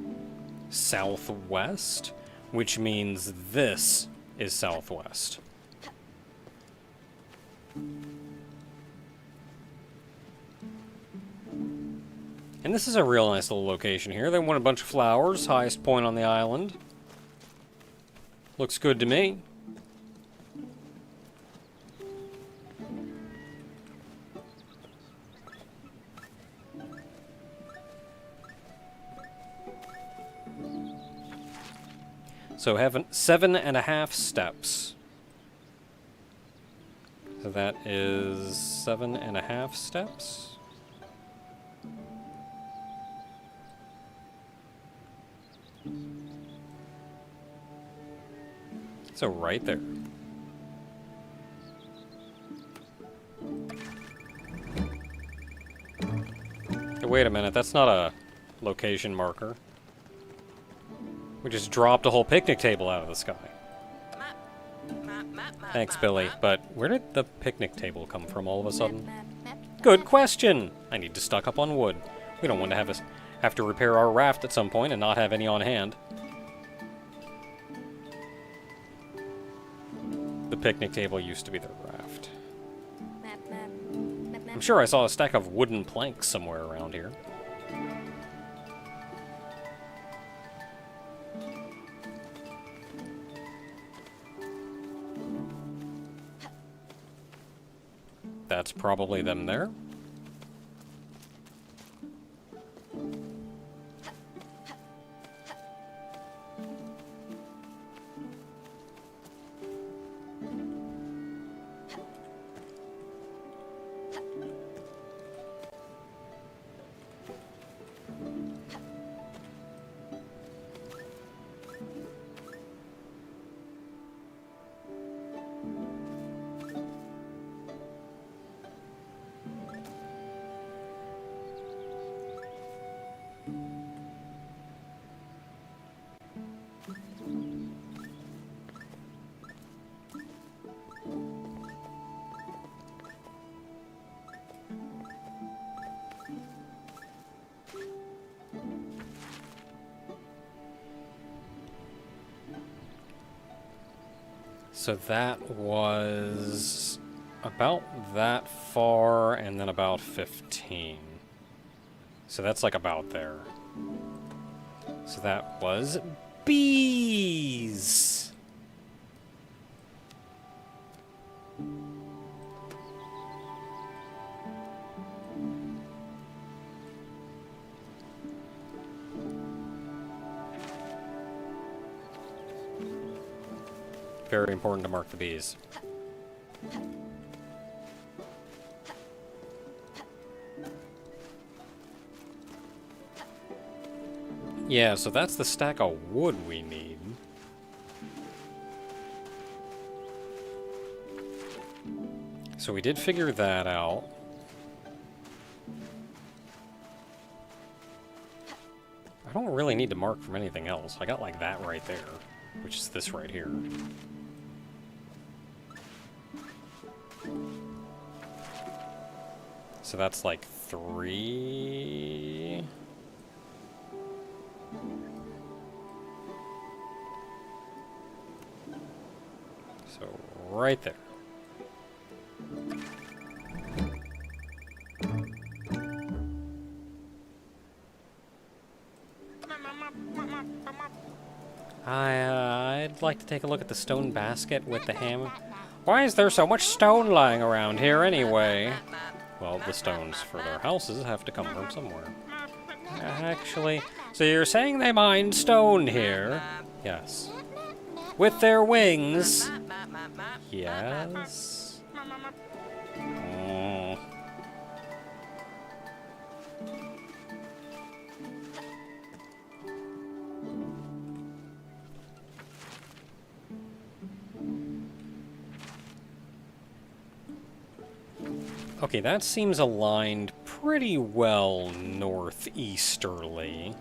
southwest, which means this is southwest. And this is a real nice little location here. They want a bunch of flowers, highest point on the island. Looks good to me. So have 7.5 steps. So that is 7.5 steps. So right there. Hey, wait a minute, that's not a location marker. We just dropped a whole picnic table out of the sky. Thanks, Billy, but where did the picnic table come from all of a sudden? Good question! I need to stock up on wood. We don't want to have to repair our raft at some point and not have any on hand. The picnic table used to be the raft. I'm sure I saw a stack of wooden planks somewhere around here. That's probably them there. So that was about that far, and then about 15. So that's like about there. So that was bees! Very important to mark the bees. Yeah, so that's the stack of wood we need. So we did figure that out. I don't really need to mark from anything else. I got like that right there, which is this right here. So that's like 3. So right there. I'd like to take a look at the stone basket with the hammer. Why is there so much stone lying around here anyway? Well, the stones for their houses have to come from somewhere. Actually, so you're saying they mine stone here? Yes. With their wings? Yes. Oh. Okay, that seems aligned pretty well northeasterly.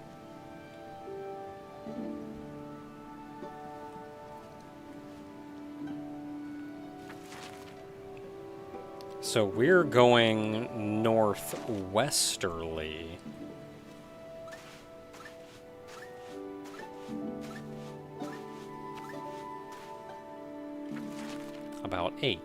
So we're going northwesterly. About 8.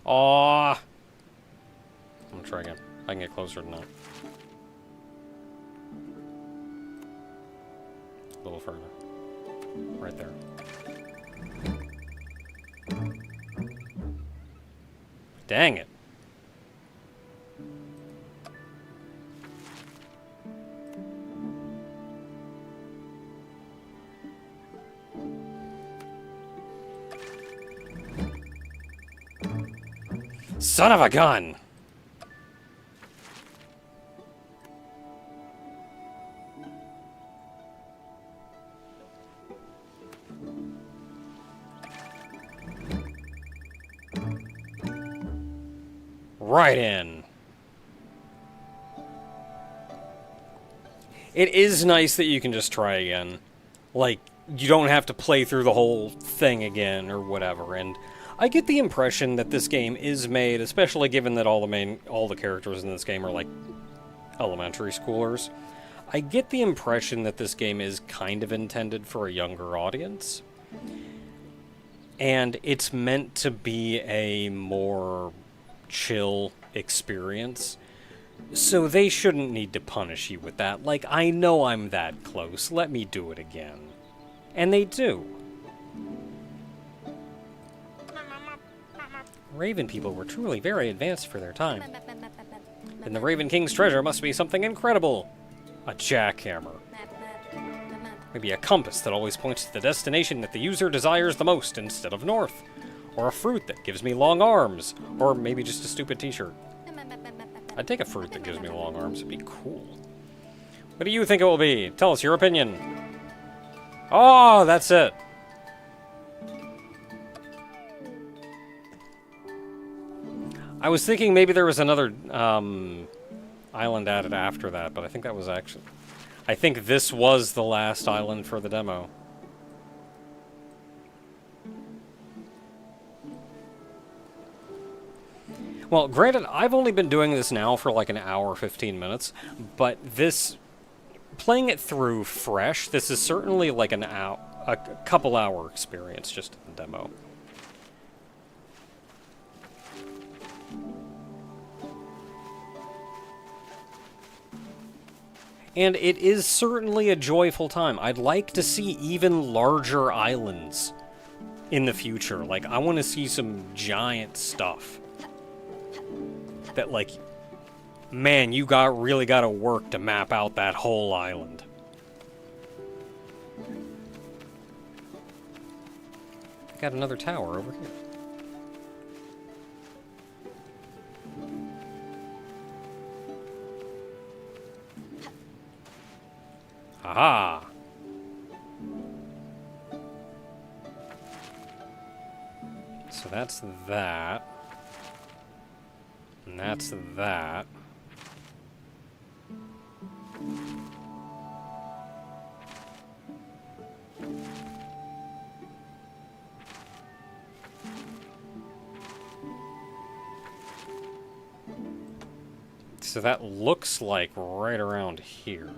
Aw. I'm gonna try again. I can get closer than that. A little further. Right there. Dang it. Son of a gun! Right in. It is nice that you can just try again. Like, you don't have to play through the whole thing again or whatever, and I get the impression that this game is made, especially given that all the characters in this game are like elementary schoolers. I get the impression that this game is kind of intended for a younger audience. And it's meant to be a more chill experience. So they shouldn't need to punish you with that. Like, I know I'm that close. Let me do it again. And they do. Raven people were truly very advanced for their time. Then the Raven King's treasure must be something incredible. A jackhammer. Maybe a compass that always points to the destination that the user desires the most instead of north. Or a fruit that gives me long arms. Or maybe just a stupid t-shirt. I'd take a fruit that gives me long arms. It'd be cool. What do you think it will be? Tell us your opinion. Oh, that's it. I was thinking maybe there was another island added after that, but I think that was actually... I think this was the last island for the demo. Well, granted, I've only been doing this now for like an hour, 15 minutes, but this... Playing it through fresh, this is certainly like a couple hour experience just in the demo. And it is certainly a joyful time. I'd like to see even larger islands in the future. Like, I want to see some giant stuff. That, like, man, you really got to work to map out that whole island. I got another tower over here. Aha! So that's that. And that's that. So that looks like right around here.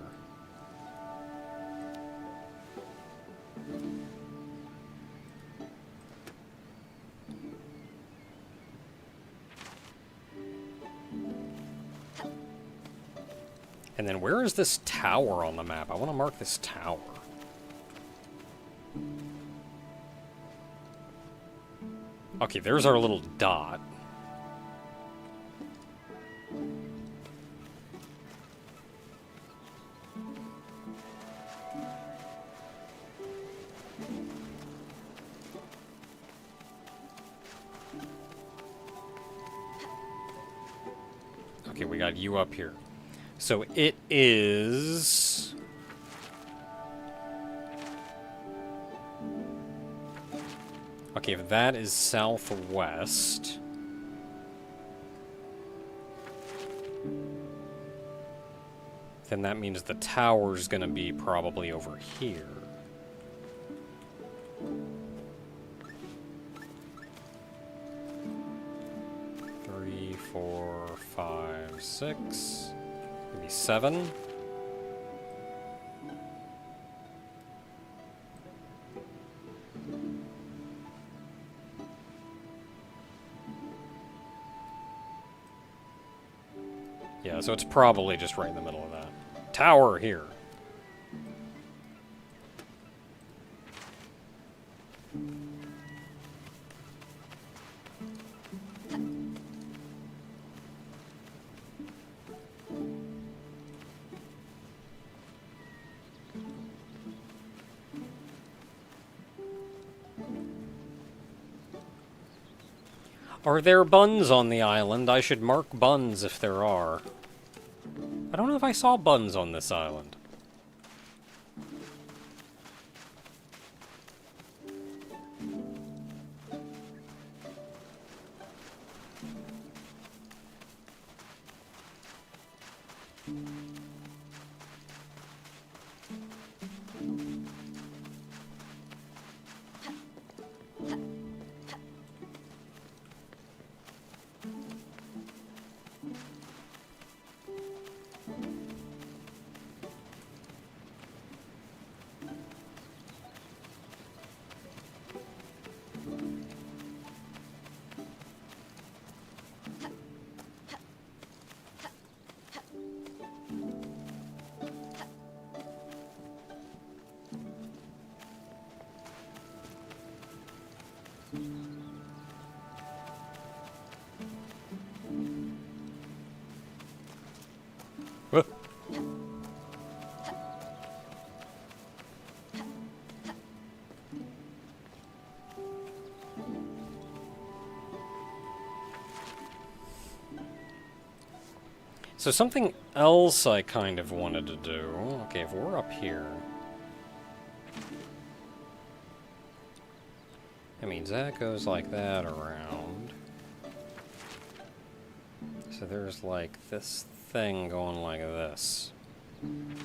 And then where is this tower on the map? I want to mark this tower. Okay, there's our little dot. Okay, we got you up here. So it is... Okay, if that is southwest... then that means the tower's gonna be probably over here. Three, 4, 5, 6... maybe 7. Yeah, so it's probably just right in the middle of that. Tower here. Are there buns on the island? I should mark buns if there are. I don't know if I saw buns on this island. Huh. So something else I kind of wanted to do. Okay, if we're up here, that means that goes like that around. So there's like this thing going like this. And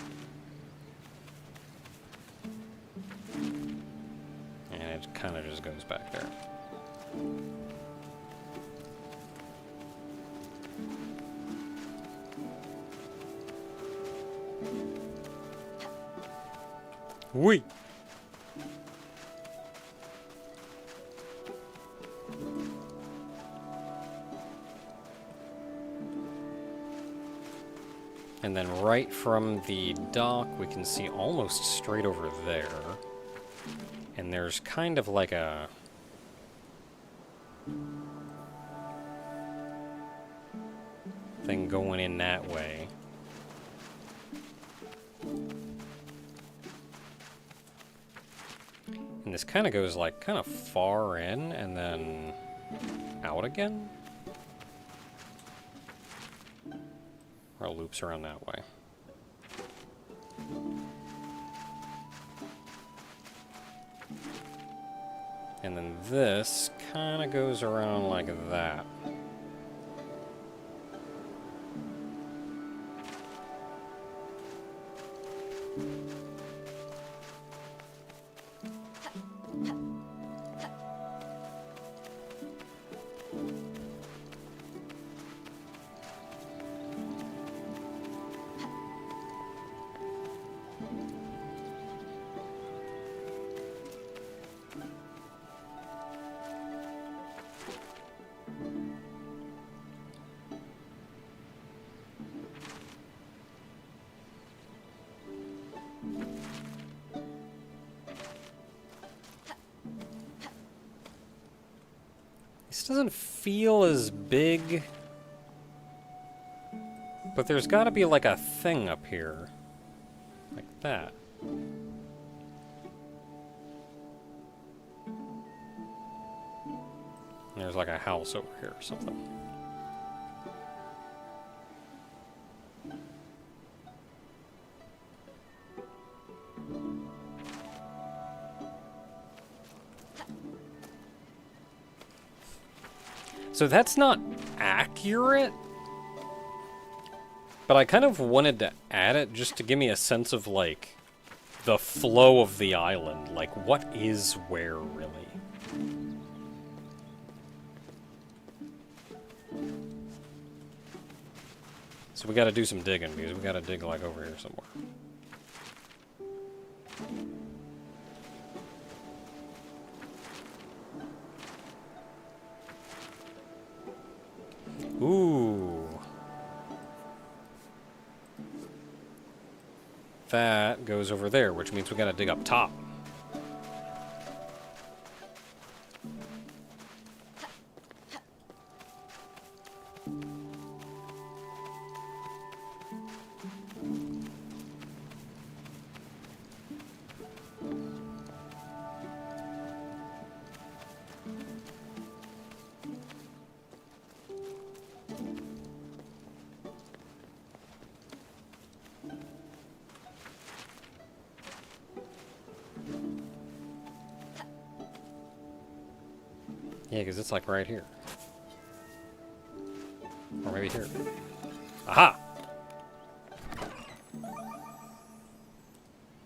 it kind of just goes back there. Whee! And then right from the dock, we can see almost straight over there. And there's kind of like a... thing going in that way. And this kind of goes like kind of far in and then out again. Or loops around that way. And then this kind of goes around like that. This doesn't feel as big, but there's got to be like a thing up here, like that. There's like a house over here or something. So that's not accurate, but I kind of wanted to add it just to give me a sense of, like, the flow of the island. Like, what is where, really? So we gotta do some digging, because we gotta dig, like, over here somewhere. Ooh. that goes over there, which means we gotta dig up top. Yeah, because it's like right here. Or maybe here. Aha!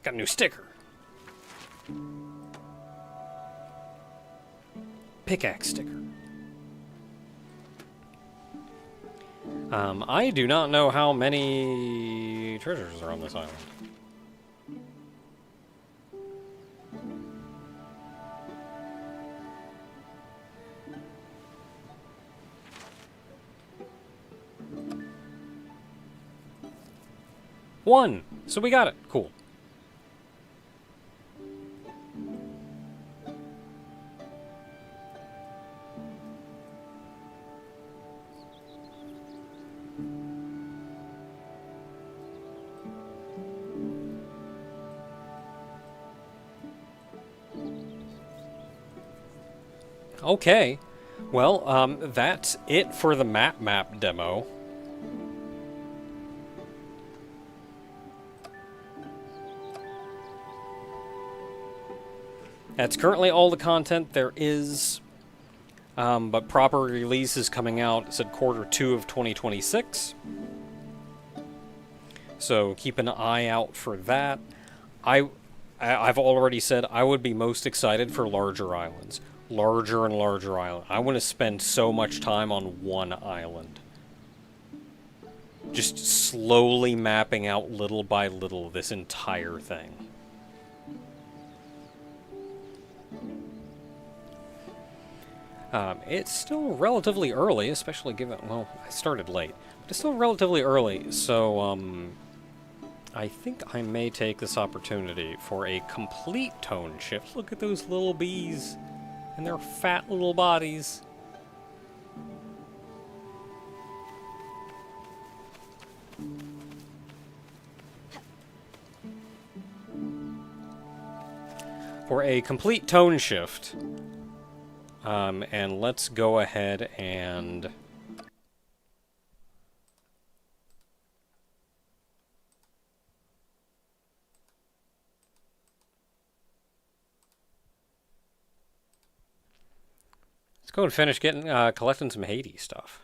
Got a new sticker. Pickaxe sticker. I do not know how many treasures are on this island. One! So we got it. Cool. Okay. Well, that's it for the map demo. That's currently all the content there is, but proper release is coming out, it said Q2 of 2026. So keep an eye out for that. I've already said I would be most excited for larger islands. Larger and larger islands. I want to spend so much time on one island. Just slowly mapping out little by little this entire thing. It's still relatively early, especially given, well, I started late, but it's still relatively early, so, I think I may take this opportunity for a complete tone shift. Look at those little bees and their fat little bodies. For a complete tone shift, and let's go ahead and let's go and finish getting collecting some Hades stuff.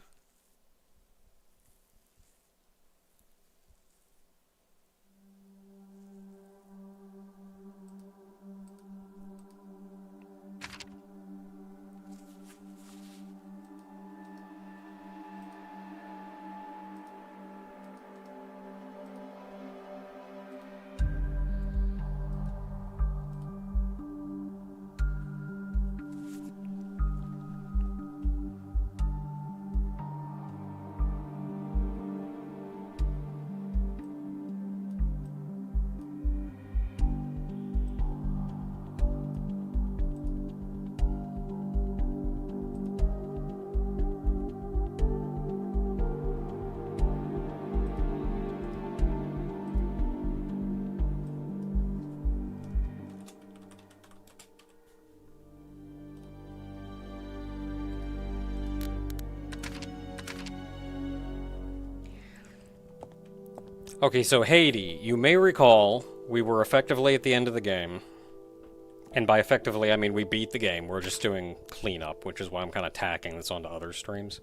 Okay, so Haiti, you may recall we were effectively at the end of the game. And by effectively, I mean we beat the game. We're just doing cleanup, which is why I'm kind of tacking this onto other streams.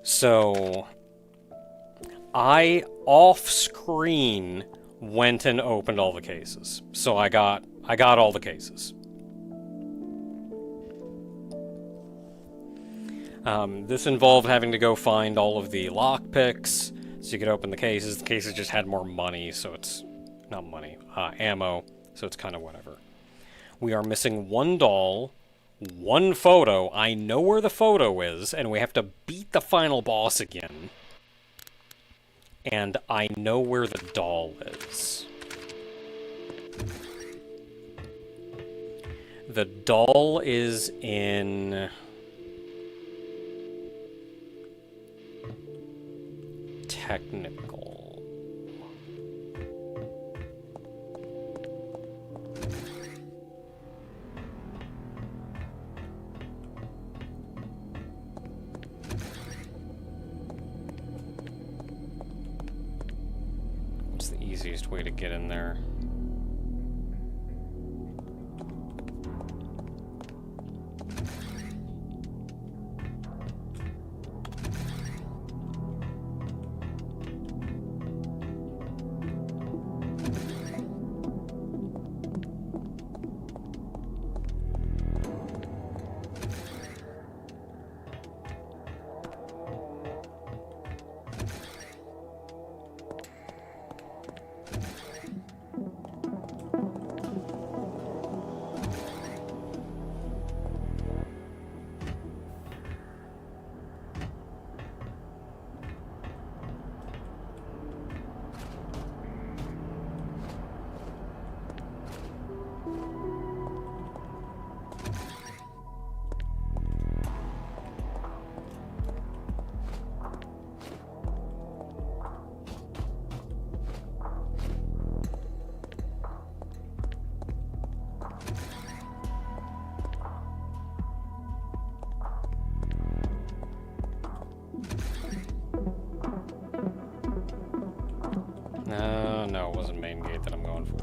So, I, off-screen, went and opened all the cases. So I got all the cases. This involved having to go find all of the lockpicks, so you could open the cases. The cases just had more money, so it's... not money, ammo, so it's kind of whatever. We are missing one doll, one photo. I know where the photo is, and we have to beat the final boss again. And I know where the doll is. The doll is in... technical. What's the easiest way to get in there? No, it wasn't main gate that I'm going for.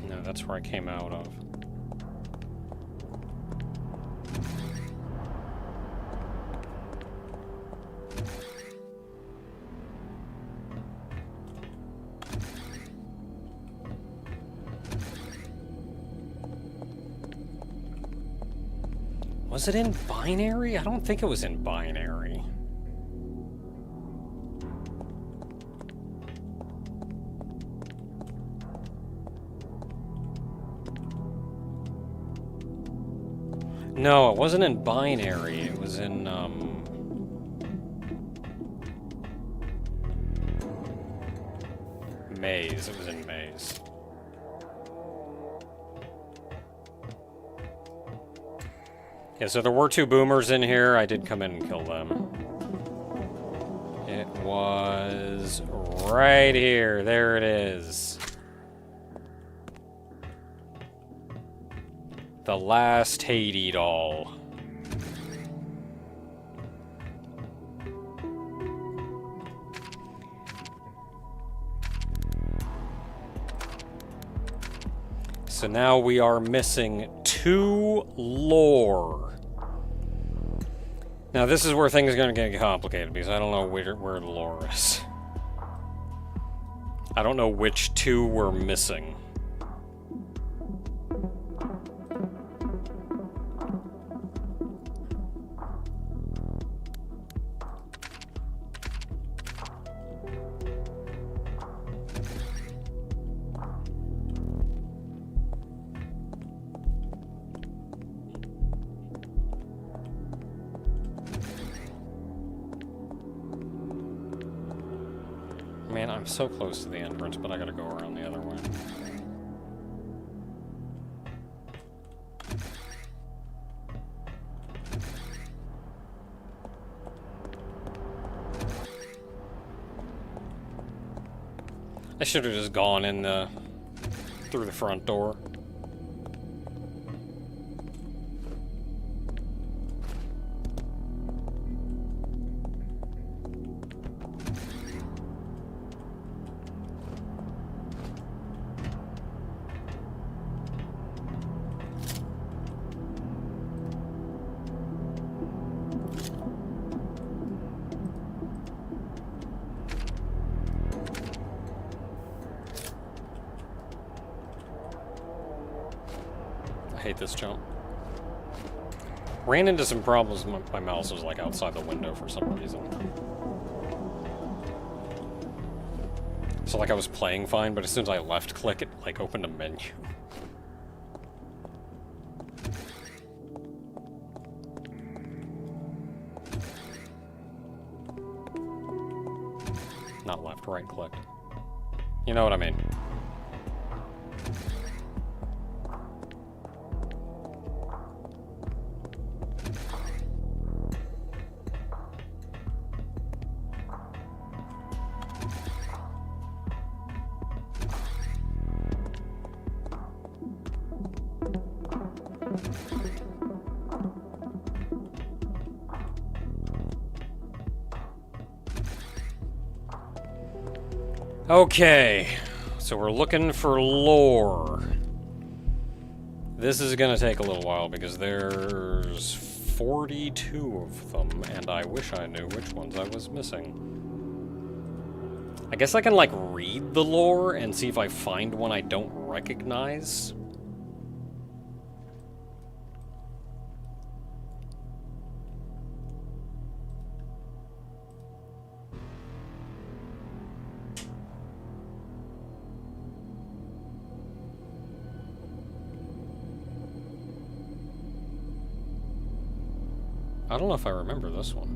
No, that's where I came out of. Was it in binary? I don't think it was in binary. No, it wasn't in binary. It was in, maze. It was in maze. Yeah, so there were 2 boomers in here. I did come in and kill them. It was right here. There it is. The last Haiti doll. So now we are missing 2 lore. Now this is where things are going to get complicated because I don't know where the lore is. I don't know which 2 we're missing. Man, I'm so close to the entrance, but I gotta go around the other way. I should have just gone in through the front door. hate this jump. Ran into some problems. My mouse was like outside the window for some reason. So like I was playing fine, but as soon as I left click, it like opened a menu. Not left, right click. You know what I mean. Okay, so we're looking for lore. This is gonna take a little while because there's 42 of them, and I wish I knew which ones I was missing. I guess I can, like, read the lore and see if I find one I don't recognize. I don't know if I remember this one.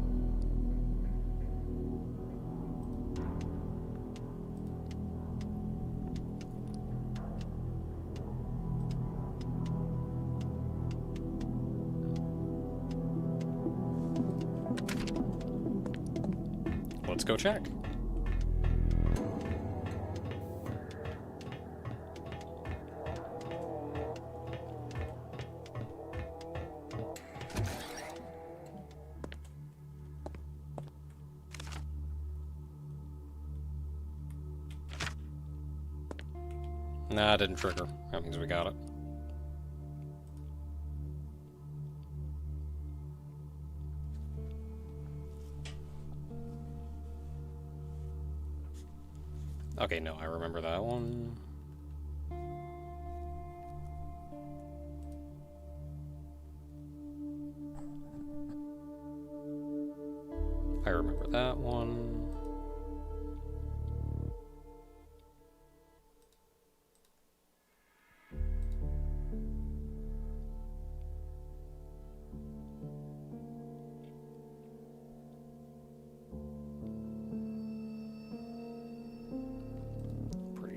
Let's go check. Nah, it didn't trigger. That means we got it. Okay, no, I remember that one. I remember that one.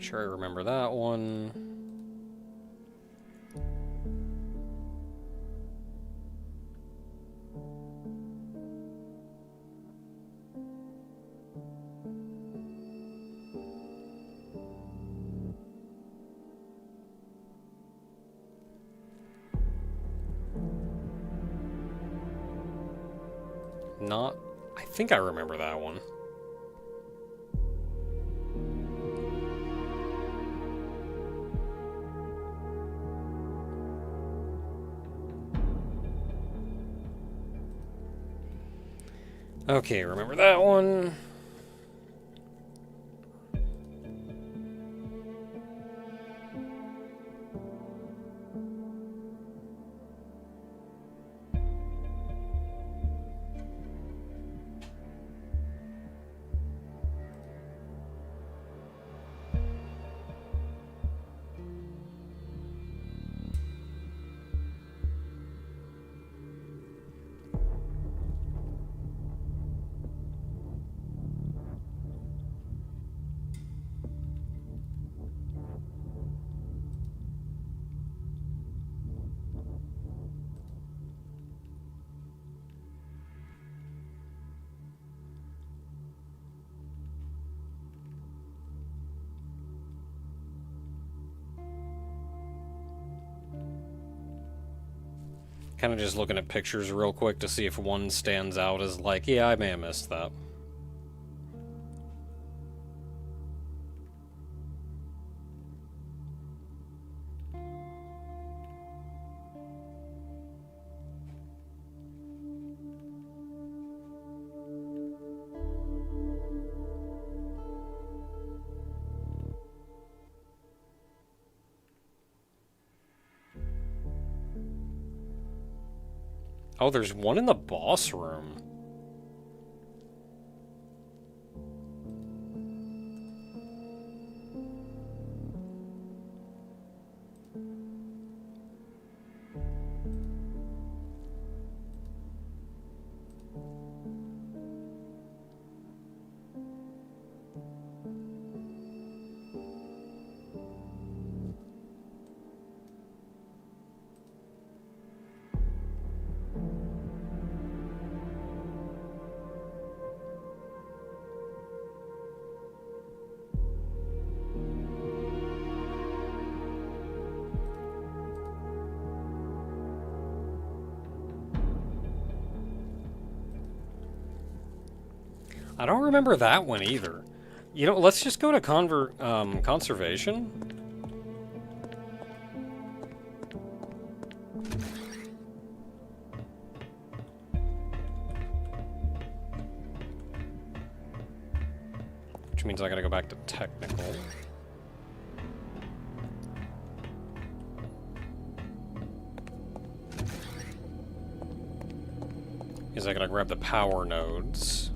Sure, I remember that one. Not... I think I remember that one. Okay, remember that one. Kind of just looking at pictures real quick to see if one stands out as like, yeah, I may have missed that. Oh, there's one in the boss room. I don't remember that one either. You know, let's just go to conservation. Which means I gotta go back to technical. Is I gotta grab the power nodes.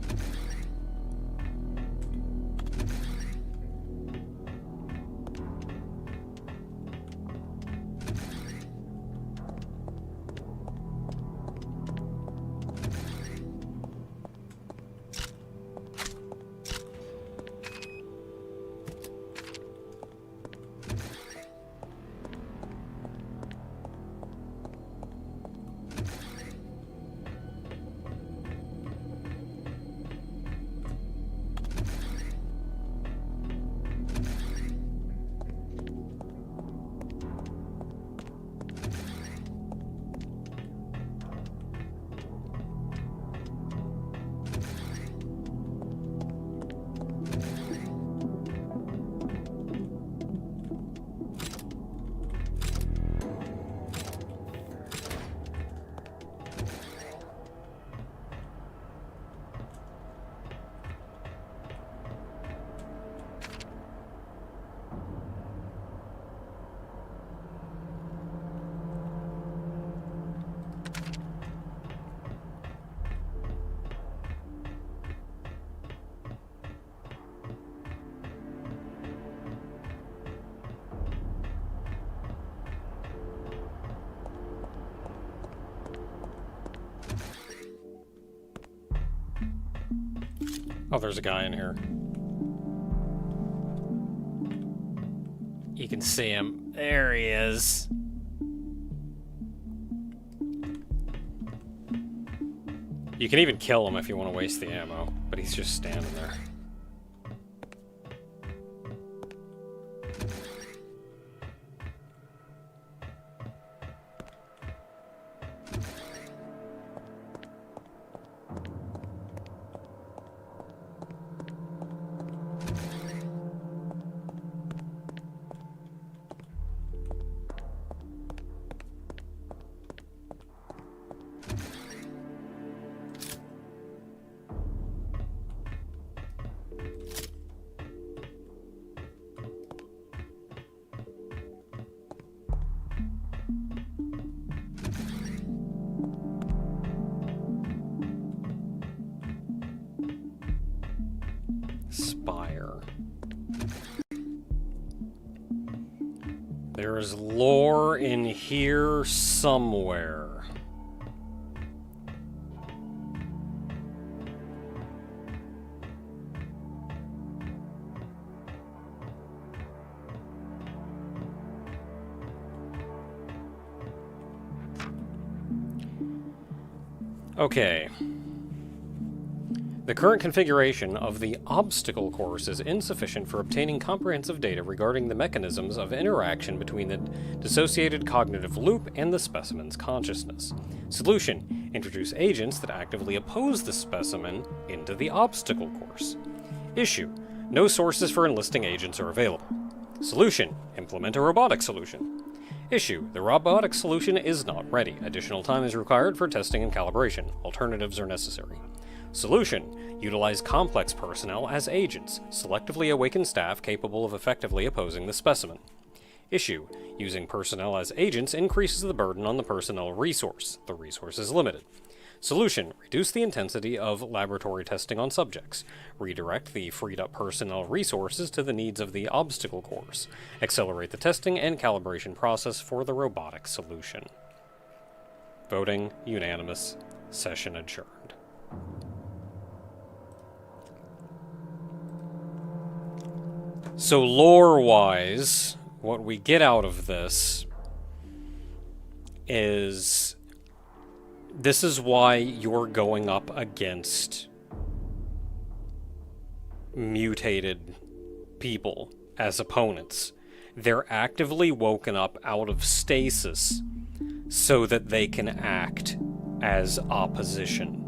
Oh, there's a guy in here. You can see him. There he is. You can even kill him if you want to waste the ammo, but he's just standing there. Spire. There is lore in here somewhere. Okay. The current configuration of the obstacle course is insufficient for obtaining comprehensive data regarding the mechanisms of interaction between the dissociated cognitive loop and the specimen's consciousness. Solution: introduce agents that actively oppose the specimen into the obstacle course. Issue: no sources for enlisting agents are available. Solution: implement a robotic solution. Issue: the robotic solution is not ready. Additional time is required for testing and calibration. Alternatives are necessary. Solution: utilize complex personnel as agents. Selectively awaken staff capable of effectively opposing the specimen. Issue: using personnel as agents increases the burden on the personnel resource. The resource is limited. Solution: reduce the intensity of laboratory testing on subjects. Redirect the freed up personnel resources to the needs of the obstacle course. Accelerate the testing and calibration process for the robotic solution. Voting unanimous. Session adjourned. So lore-wise, what we get out of this is why you're going up against mutated people as opponents. They're actively woken up out of stasis so that they can act as opposition.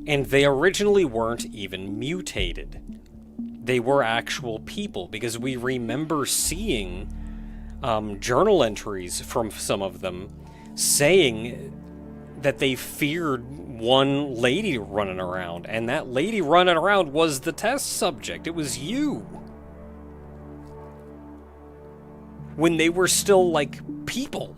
And they originally weren't even mutated. They were actual people, because we remember seeing journal entries from some of them saying that they feared one lady running around, and that lady running around was the test subject. It was you. When they were still, like, people.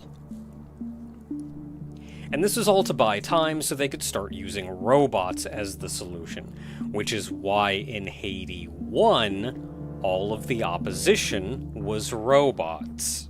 And this was all to buy time so they could start using robots as the solution, which is why in Haiti 1, all of the opposition was robots.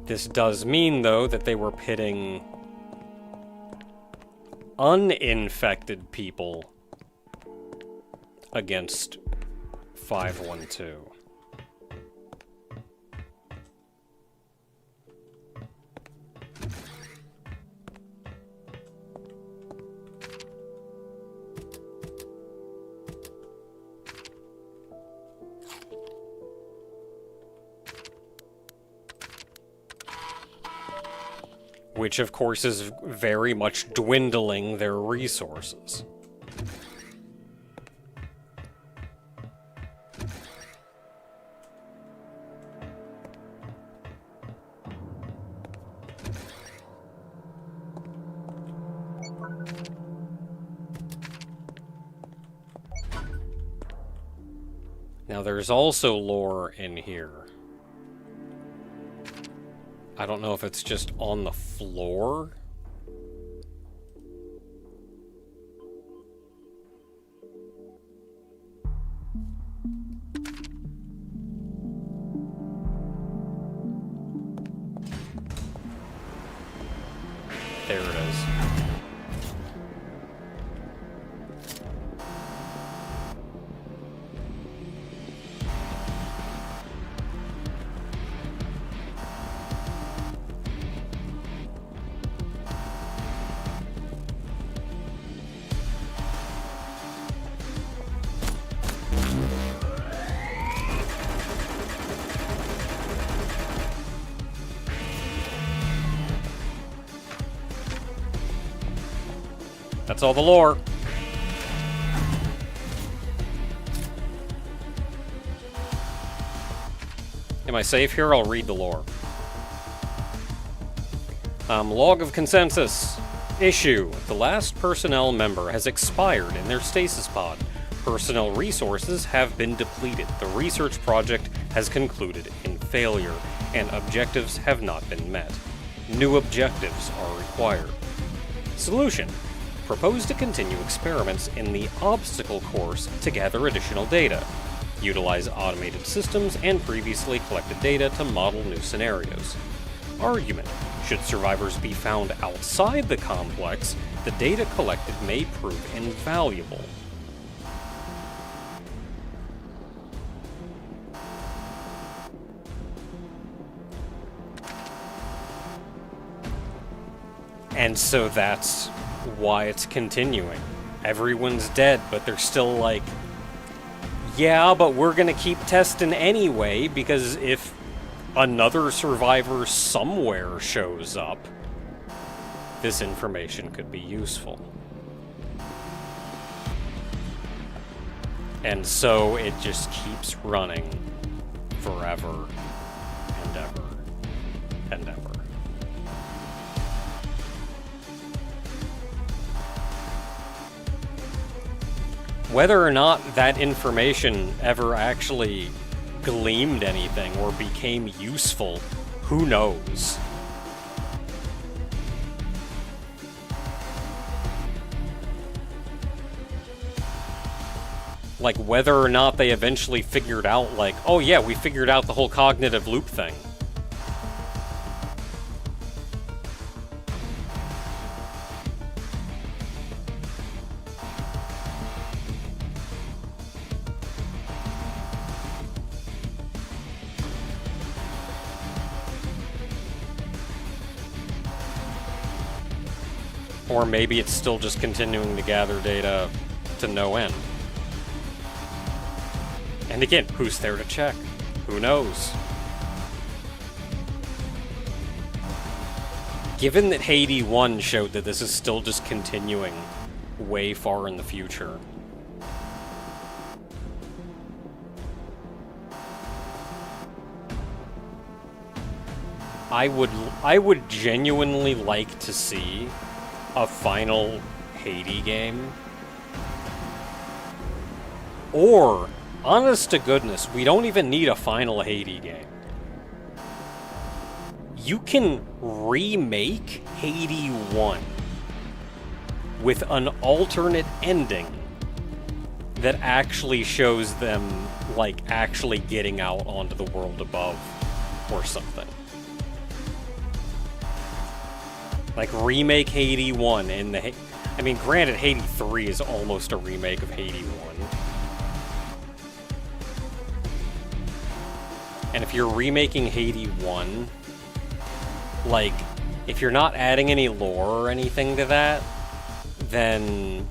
This does mean, though, that they were pitting uninfected people against 512. Which, of course, is very much dwindling their resources. Now, there's also lore in here. I don't know if it's just on the floor. There it is. That's all the lore. Am I safe here? I'll read the lore. Log of consensus. Issue. The last personnel member has expired in their stasis pod. Personnel resources have been depleted. The research project has concluded in failure, and objectives have not been met. New objectives are required. Solution. Propose to continue experiments in the obstacle course to gather additional data. Utilize automated systems and previously collected data to model new scenarios. Argument. Should survivors be found outside the complex, the data collected may prove invaluable. And so that's why it's continuing. Everyone's dead, but they're still like, yeah, but we're gonna keep testing anyway, because if another survivor somewhere shows up, this information could be useful. And so it just keeps running forever and ever and ever. Whether or not that information ever actually gleamed anything or became useful, who knows? Like, whether or not they eventually figured out, like, oh yeah, we figured out the whole cognitive loop thing. Or maybe it's still just continuing to gather data to no end. And again, who's there to check? Who knows? Given that Hades 1 showed that this is still just continuing way far in the future, I would genuinely like to see a final Hades game. Or, honest to goodness, we don't even need a final Hades game. You can remake Hades 1 with an alternate ending that actually shows them, like, actually getting out onto the world above or something. Like, remake Hades 1 in the... I mean, granted, Hades 3 is almost a remake of Hades 1. And if you're remaking Hades 1, like, if you're not adding any lore or anything to that, then...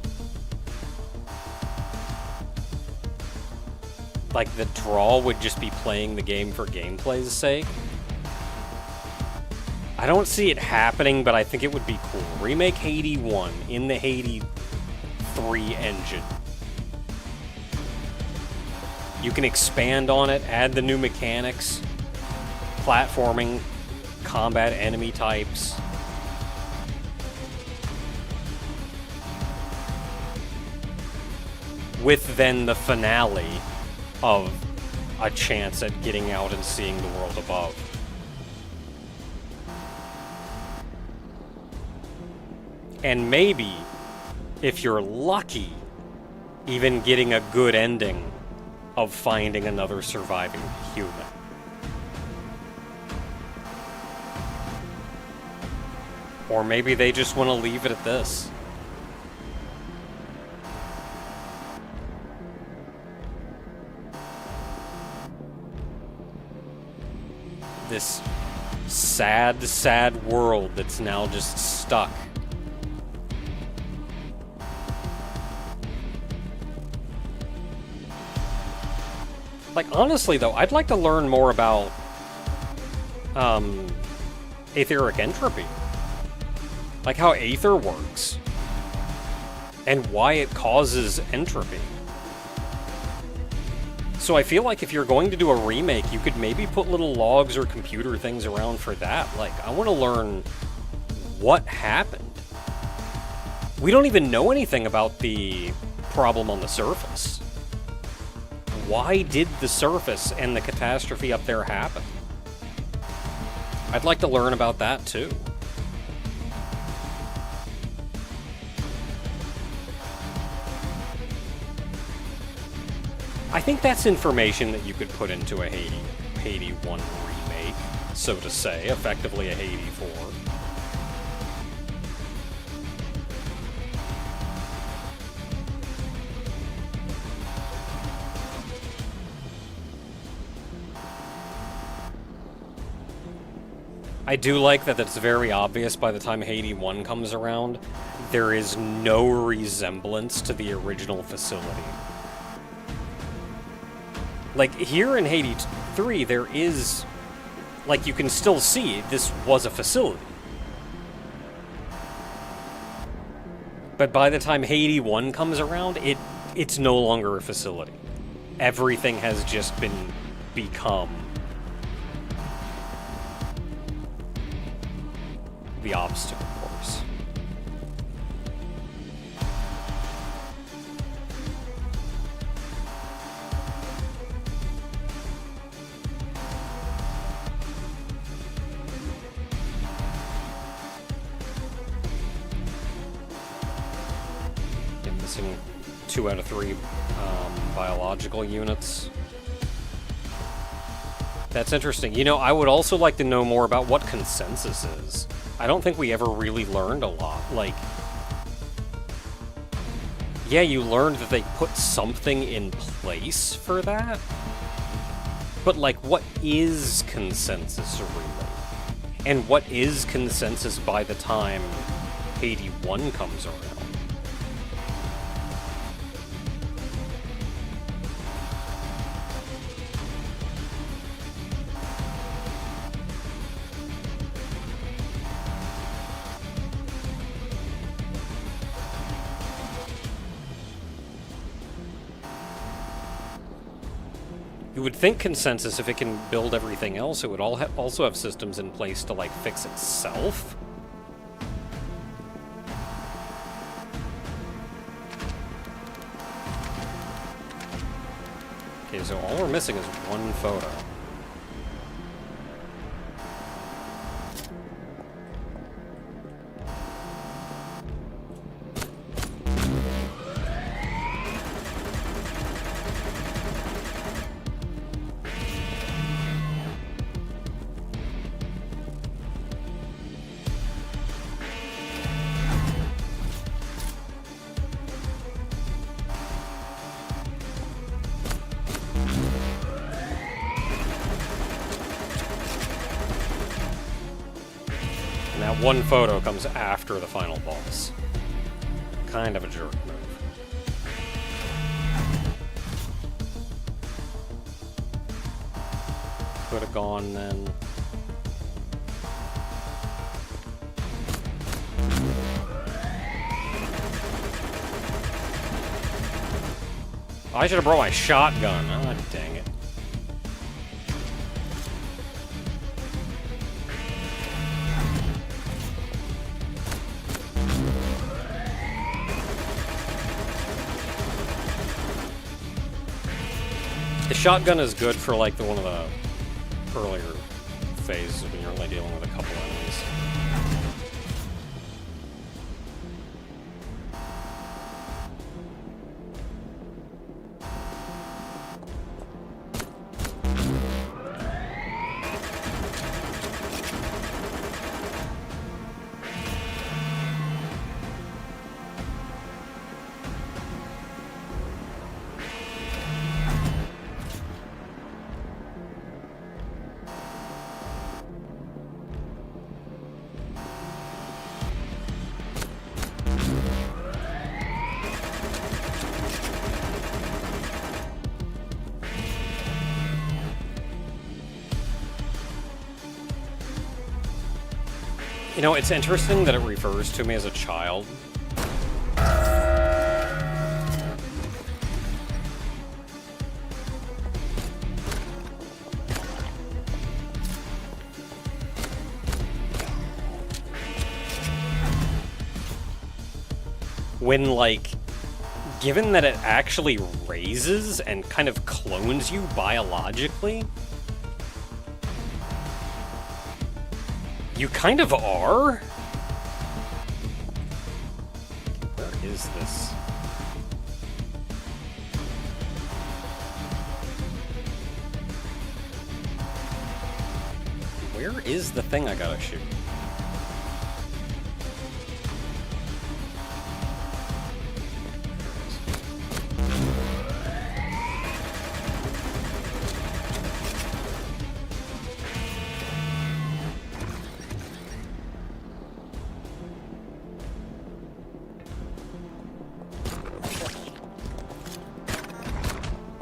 like, the draw would just be playing the game for gameplay's sake. I don't see it happening, but I think it would be cool. Remake Hades 1 in the Hades 3 engine. You can expand on it, add the new mechanics, platforming, combat enemy types. With then the finale of a chance at getting out and seeing the world above. And maybe, if you're lucky, even getting a good ending of finding another surviving human. Or maybe they just want to leave it at this. This sad, sad world that's now just stuck. Like, honestly, though, I'd like to learn more about etheric entropy. Like, how aether works. And why it causes entropy. So I feel like if you're going to do a remake, you could maybe put little logs or computer things around for that. Like, I want to learn what happened. We don't even know anything about the problem on the surface. Why did the surface and the catastrophe up there happen? I'd like to learn about that too. I think that's information that you could put into a Hades 1 remake, so to say, effectively a Hades 4. I do like that it's very obvious by the time Hades 1 comes around, there is no resemblance to the original facility. Like, here in Hades 3, there is... like, you can still see this was a facility. But by the time Hades 1 comes around, it's no longer a facility. everything has just become the obstacle course. Yeah, missing 2 out of 3 biological units. That's interesting. You know, I would also like to know more about what consensus is. I don't think we ever really learned a lot. Like, yeah, you learned that they put something in place for that. But, like, what is consensus really? And what is consensus by the time 81 comes around? You would think consensus, if it can build everything else, it would also have systems in place to, like, fix itself. Okay, so all we're missing is 1 photo. And that 1 photo comes after the final boss. Kind of a jerk move. Could have gone then. I should have brought my shotgun. Ah, dang it. The shotgun is good for, like, one of the earlier phases when you're only dealing with a couple enemies. You know, it's interesting that it refers to me as a child. When, like, given that it actually raises and kind of clones you biologically, you kind of are? Where is this? Where is the thing I gotta shoot?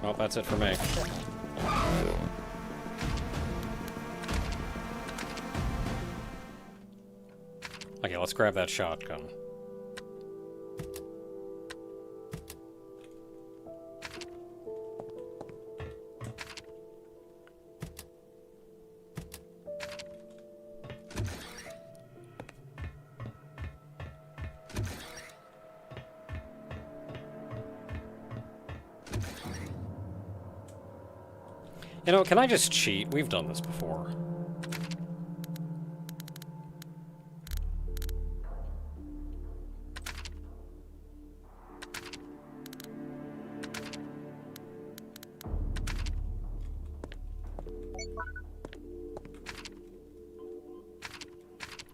Well, that's it for me. Okay, let's grab that shotgun. You know, can I just cheat? We've done this before.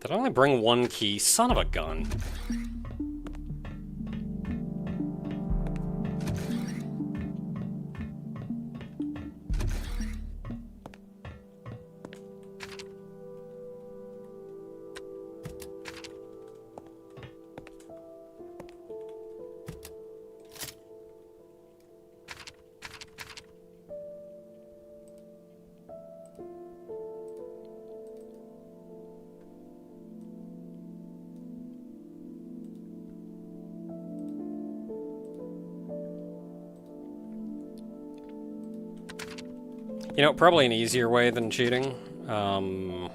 Did I only bring one key? Son of a gun. You know, probably an easier way than cheating. I'm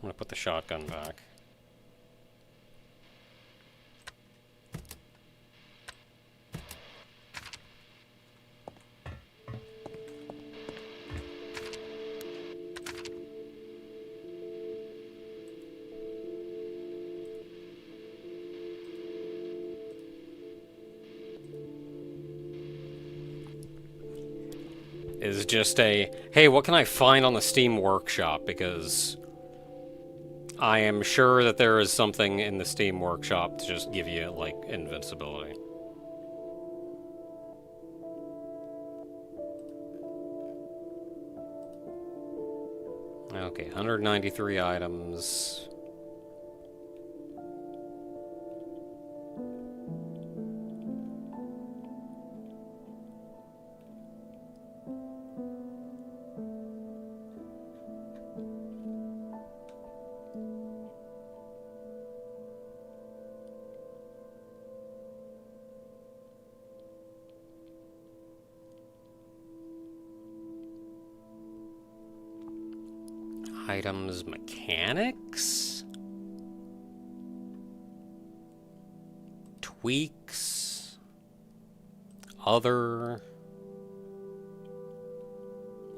gonna put the shotgun back. Is just a, hey, what can I find on the Steam Workshop? Because I am sure that there is something in the Steam Workshop to just give you, like, invincibility. Okay, 193 items. Items mechanics? Tweaks? Other?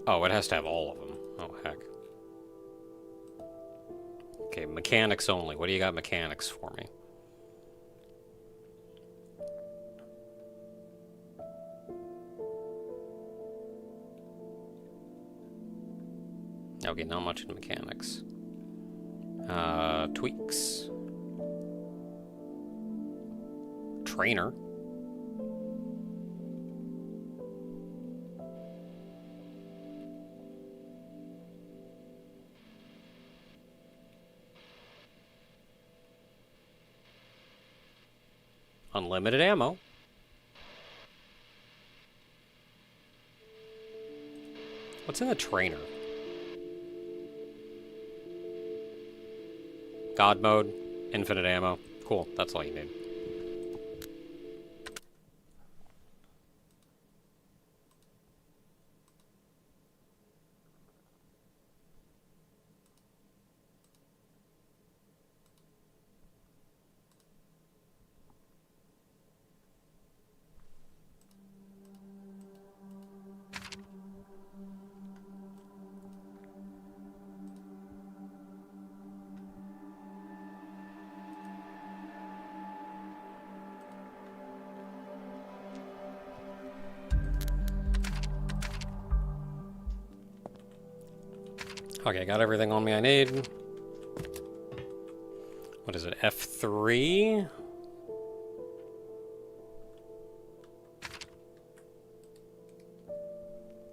Oh, it has to have all of them. Oh, heck. Okay, mechanics only. What do you got mechanics for me? Okay, not much in mechanics. Tweaks. Trainer. Unlimited ammo. What's in the trainer? God mode, infinite ammo. Cool, that's all you need. Okay, got everything on me I need. What is it, F3?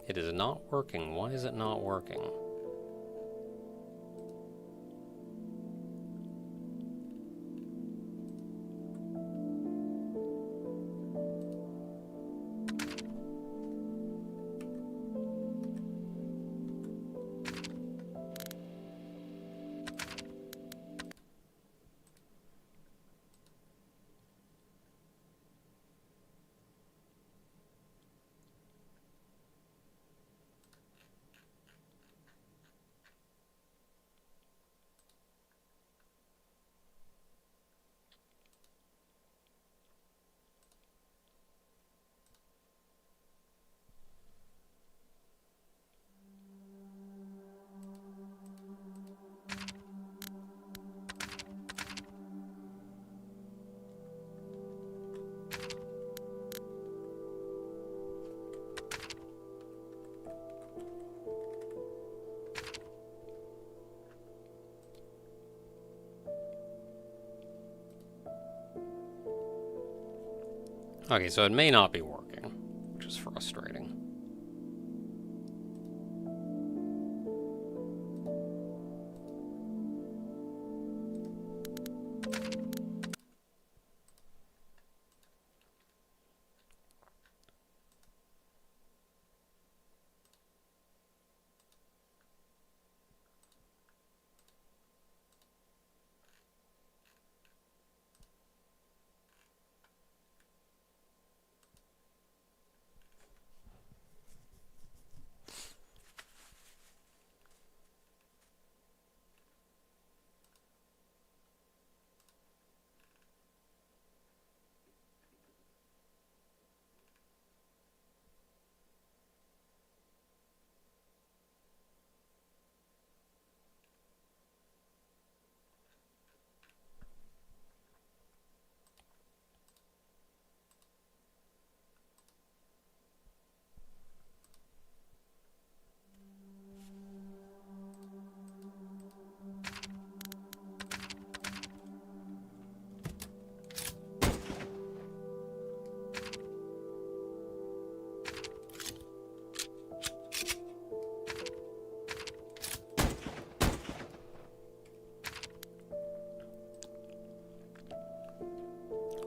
It is not working. Why is it not working? Okay, so it may not be working, which is frustrating.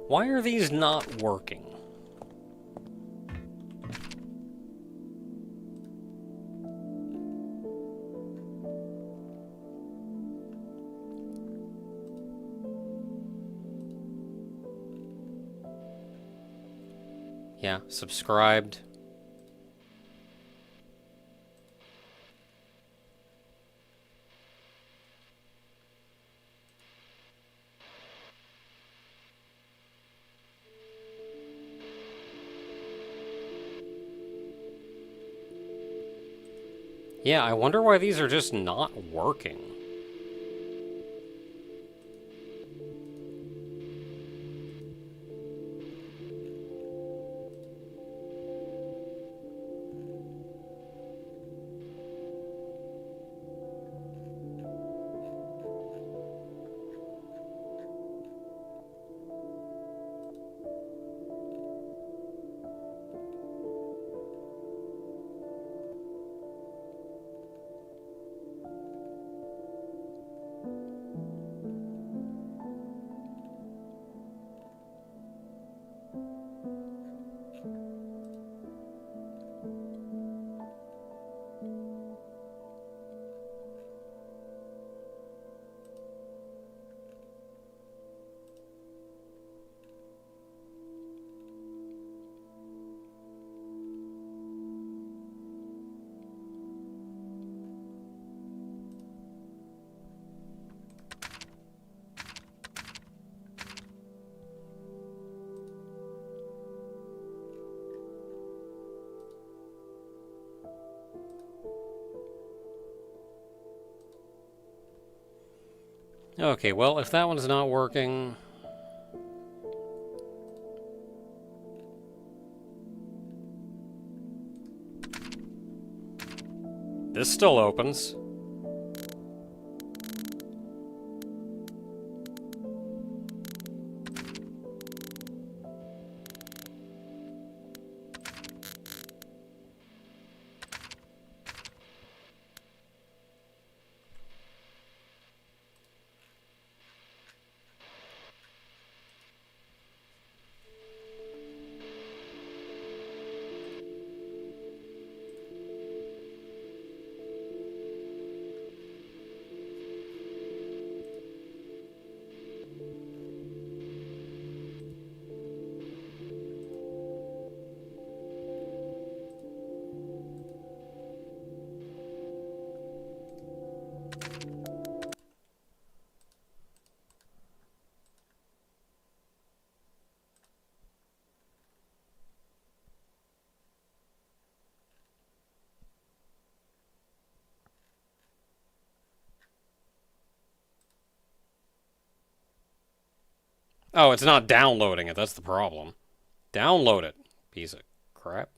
Why are these not working? Yeah, subscribed. Yeah, I wonder why these are just not working. Okay, well, if that one's not working... This still opens. Oh, it's not downloading it, that's the problem. Download it, piece of crap.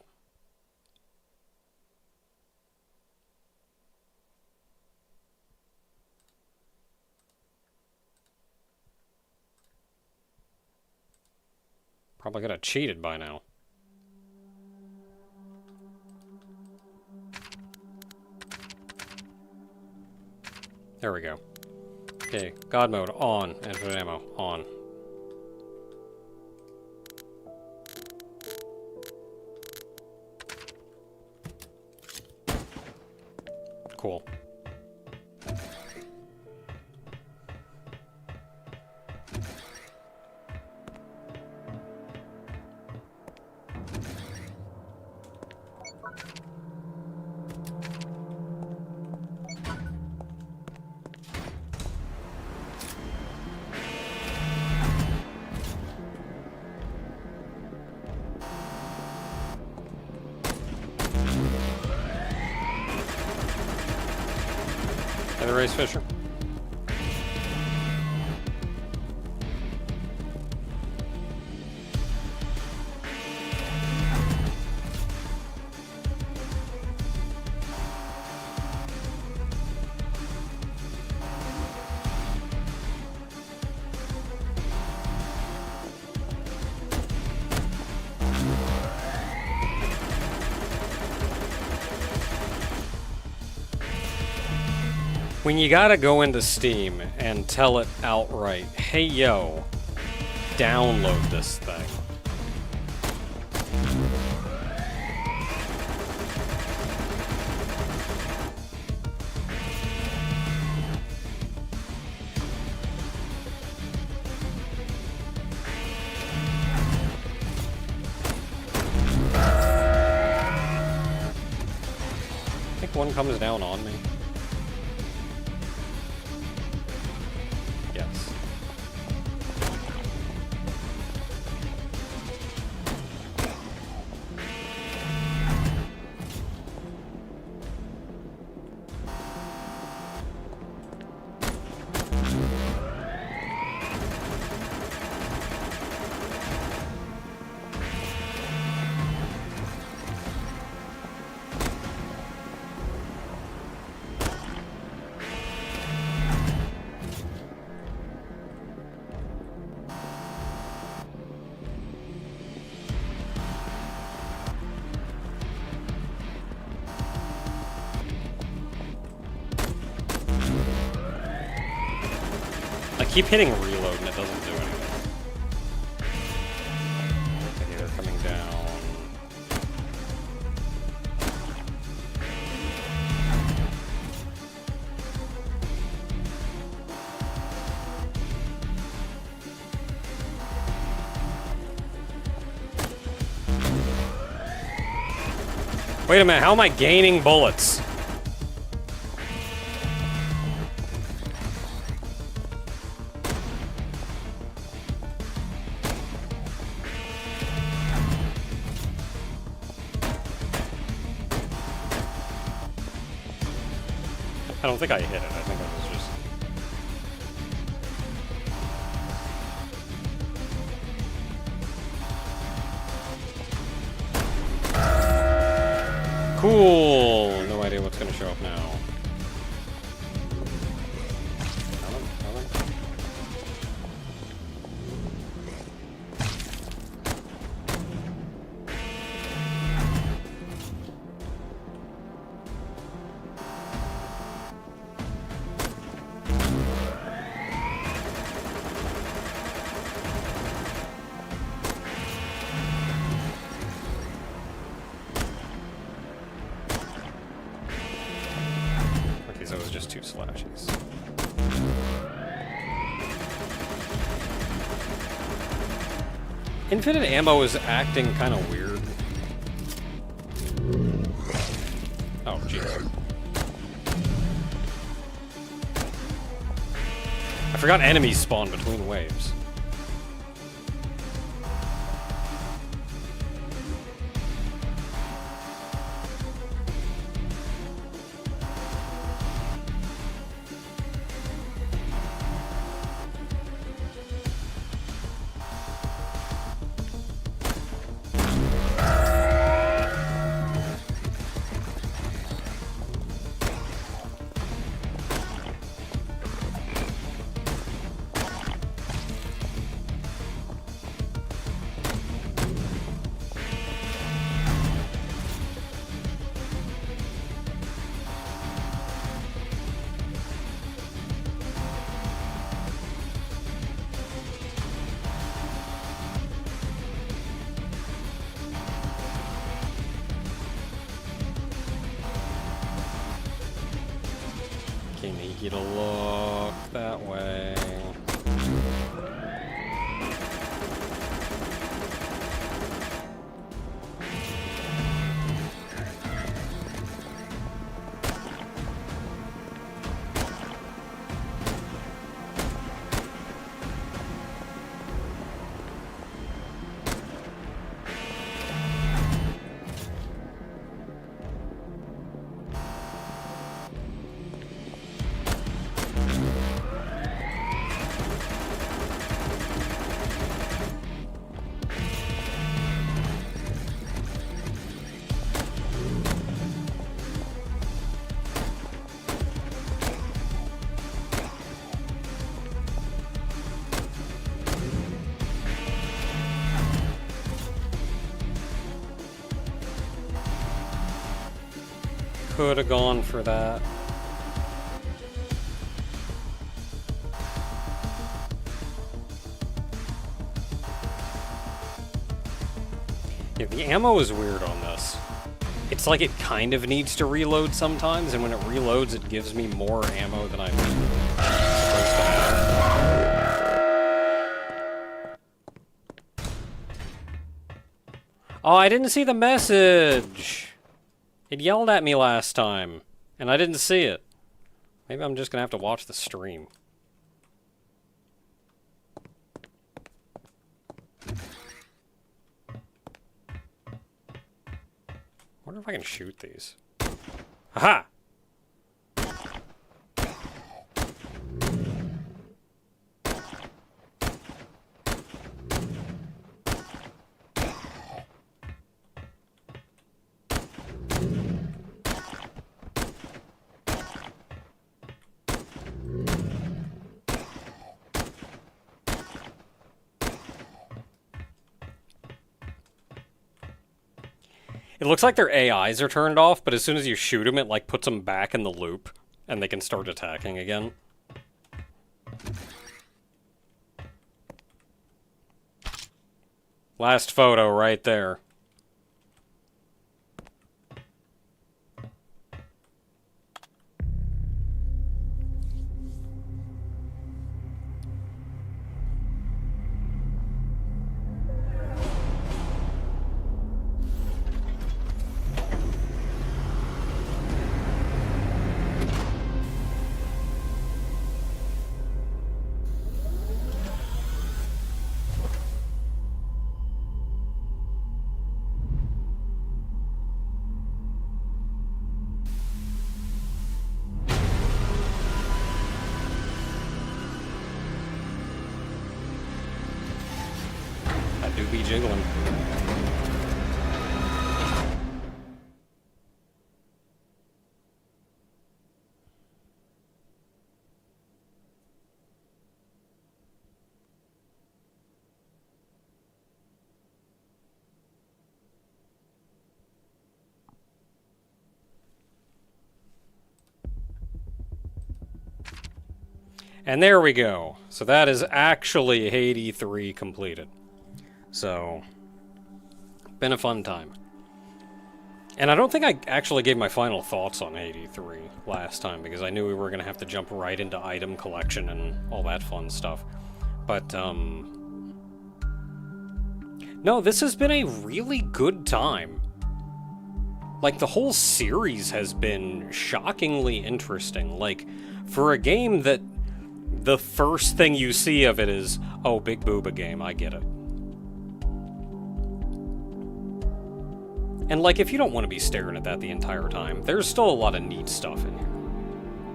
Probably could have cheated by now. There we go. Okay, God mode on. Infinite ammo on. Cool. Hey, the race fisher. When you gotta go into Steam and tell it outright, hey yo, download this thing. I think one comes down on me. Yes. I keep hitting reload and it doesn't do anything. Okay, they're coming down. Wait a minute, how am I gaining bullets? I don't think I hit it. I think I was just... Cool! No idea what's gonna show up now. Nothing? Okay, so it was just two slashes. Infinite ammo is acting kind of weird. Oh, jeez. I forgot enemies spawn between waves. you to look that way. Could have gone for that. Yeah, the ammo is weird on this. It's like it kind of needs to reload sometimes, and when it reloads, it gives me more ammo than I'm supposed to have. Oh, I didn't see the message! It yelled at me last time, and I didn't see it. Maybe I'm just gonna have to watch the stream. I wonder if I can shoot these. Aha! It looks like their AIs are turned off, but as soon as you shoot them, it like puts them back in the loop, and they can start attacking again. Last photo right there. Do be jiggling. And there we go. So that is actually Hades 3 completed. So, been a fun time. And I don't think I actually gave my final thoughts on Hades 3 last time, because I knew we were going to have to jump right into item collection and all that fun stuff. But, no, this has been a really good time. Like, the whole series has been shockingly interesting. Like, for a game that the first thing you see of it is, oh, big booba game, I get it. And, like, if you don't want to be staring at that the entire time, there's still a lot of neat stuff in here.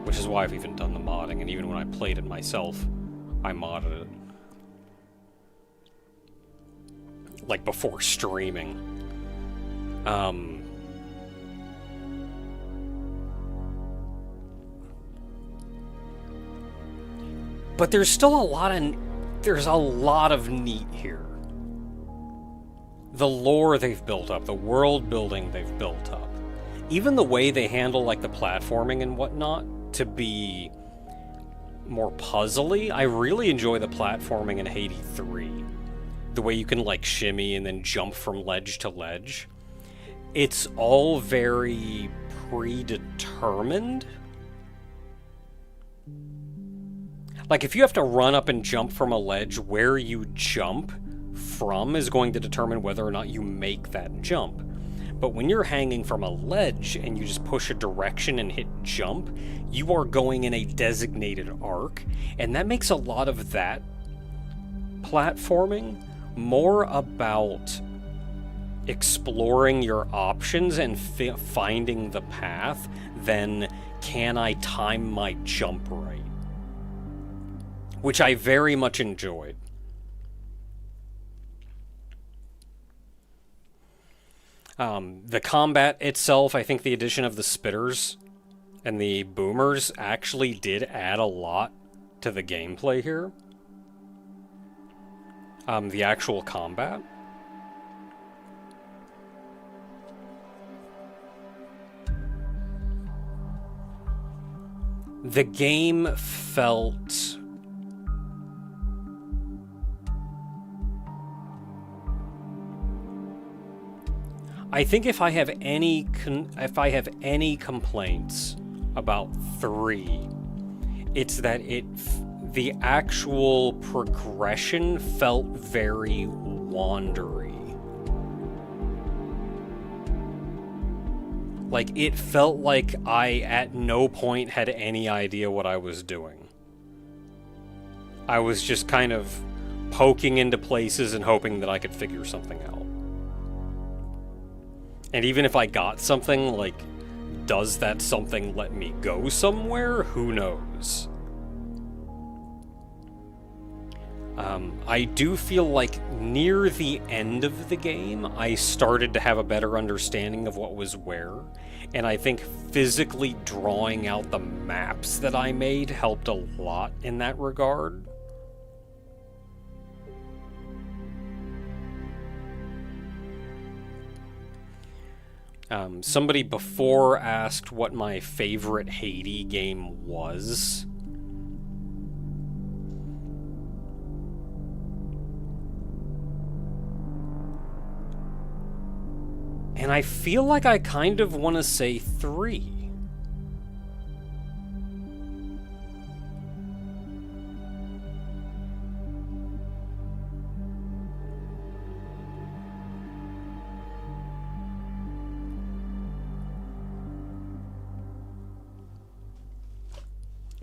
Which is why I've even done the modding, and even when I played it myself, I modded it. Like, before streaming. But there's still a lot of neat here. The lore they've built up, the world building they've built up, even the way they handle like the platforming and whatnot to be more puzzly. I really enjoy the platforming in Hades 3. The way you can like shimmy and then jump from ledge to ledge. It's all very predetermined. Like, if you have to run up and jump from a ledge, where you jump from is going to determine whether or not you make that jump. But when you're hanging from a ledge and you just push a direction and hit jump, you are going in a designated arc, and that makes a lot of that platforming more about exploring your options and finding the path than can I time my jump right, which I very much enjoyed. The combat itself, I think the addition of the spitters and the boomers actually did add a lot to the gameplay here. The actual combat. The game felt... I think if I have any complaints about 3, it's that the actual progression felt very wandery. Like, it felt like I at no point had any idea what I was doing. I was just kind of poking into places and hoping that I could figure something out. And even if I got something, like, does that something let me go somewhere? Who knows? I do feel like near the end of the game, I started to have a better understanding of what was where, and I think physically drawing out the maps that I made helped a lot in that regard. Somebody before asked what my favorite Haiti game was. And I feel like I kind of want to say 3.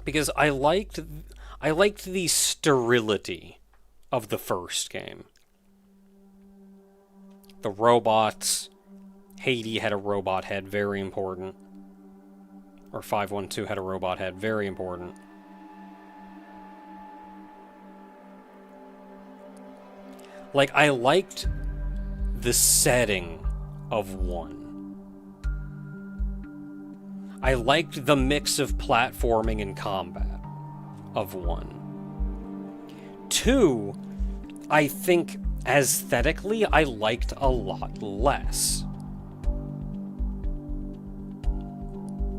Because I liked the sterility of the first game. The robots. Haiti had a robot head, very important. Or 512 had a robot head, very important. Like, I liked the setting of 1. I liked the mix of platforming and combat of 1. 2, I think aesthetically I liked a lot less.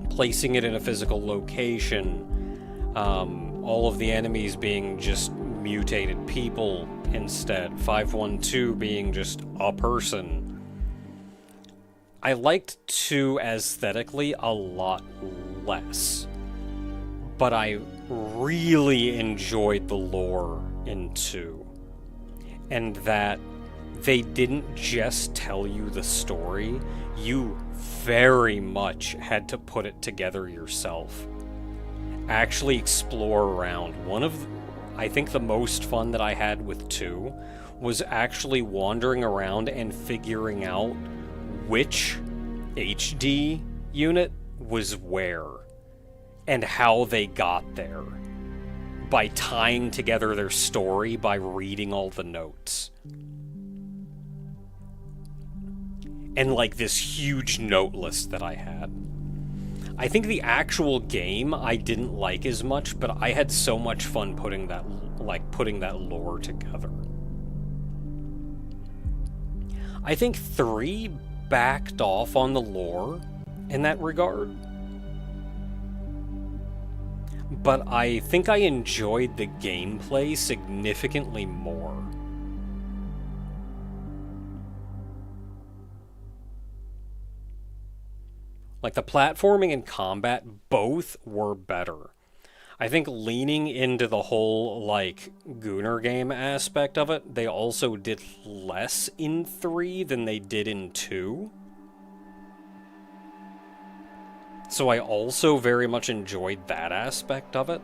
Placing it in a physical location, all of the enemies being just mutated people instead, 512 being just a person. I liked 2 aesthetically a lot less, but I really enjoyed the lore in 2, and that they didn't just tell you the story, you very much had to put it together yourself. Actually explore around. I think the most fun that I had with 2 was actually wandering around and figuring out which HD unit was where and how they got there by tying together their story by reading all the notes. And like this huge note list that I had. I think the actual game I didn't like as much, but I had so much fun putting that lore together. I think 3 backed off on the lore in that regard. But I think I enjoyed the gameplay significantly more. Like, the platforming and combat both were better. I think leaning into the whole, like, Gooner game aspect of it, they also did less in 3 than they did in 2. So I also very much enjoyed that aspect of it.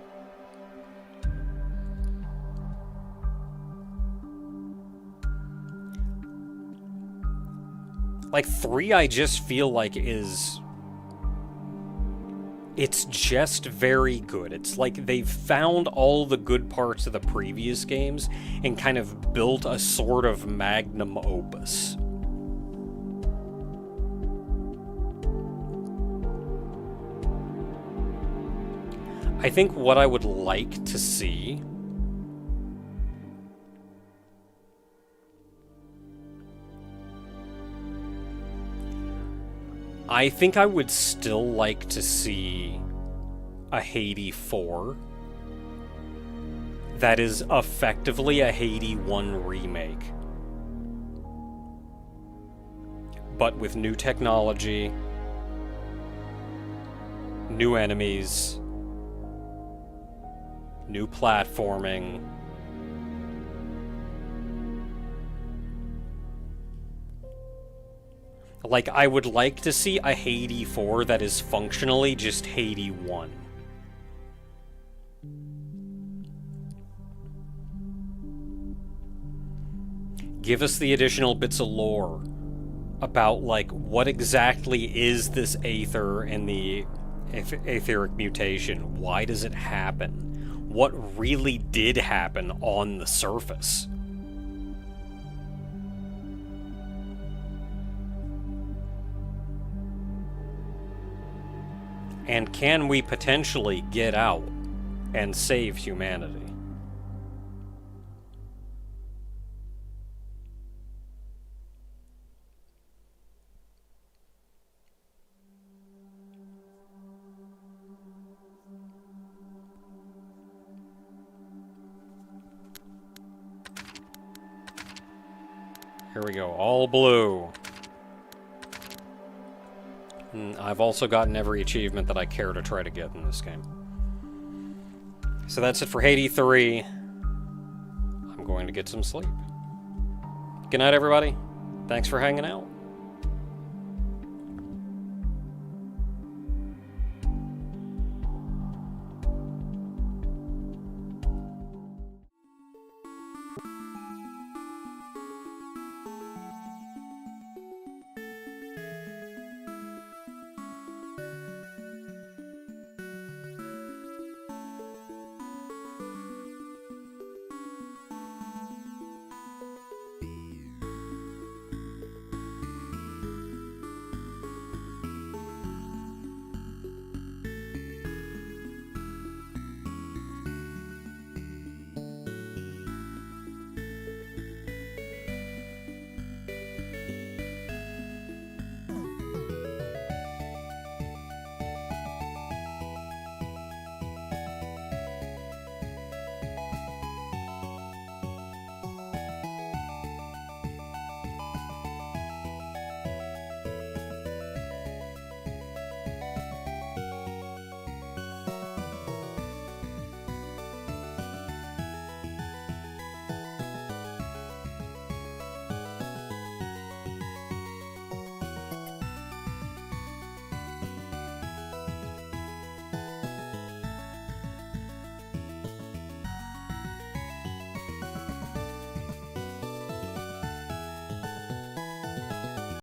Like, 3 I just feel like is... It's just very good. It's like they've found all the good parts of the previous games and kind of built a sort of magnum opus. I think what I would like to see... I think I would still like to see a Haiti 4 that is effectively a Haiti 1 remake. But with new technology, new enemies, new platforming. Like, I would like to see a Haiti 4 that is functionally just Haiti 1. Give us the additional bits of lore about, like, what exactly is this Aether and the Aetheric mutation? Why does it happen? What really did happen on the surface? And can we potentially get out and save humanity? Here we go, all blue. I've also gotten every achievement that I care to try to get in this game. So that's it for Haiti 3. I'm going to get some sleep. Good night, everybody. Thanks for hanging out.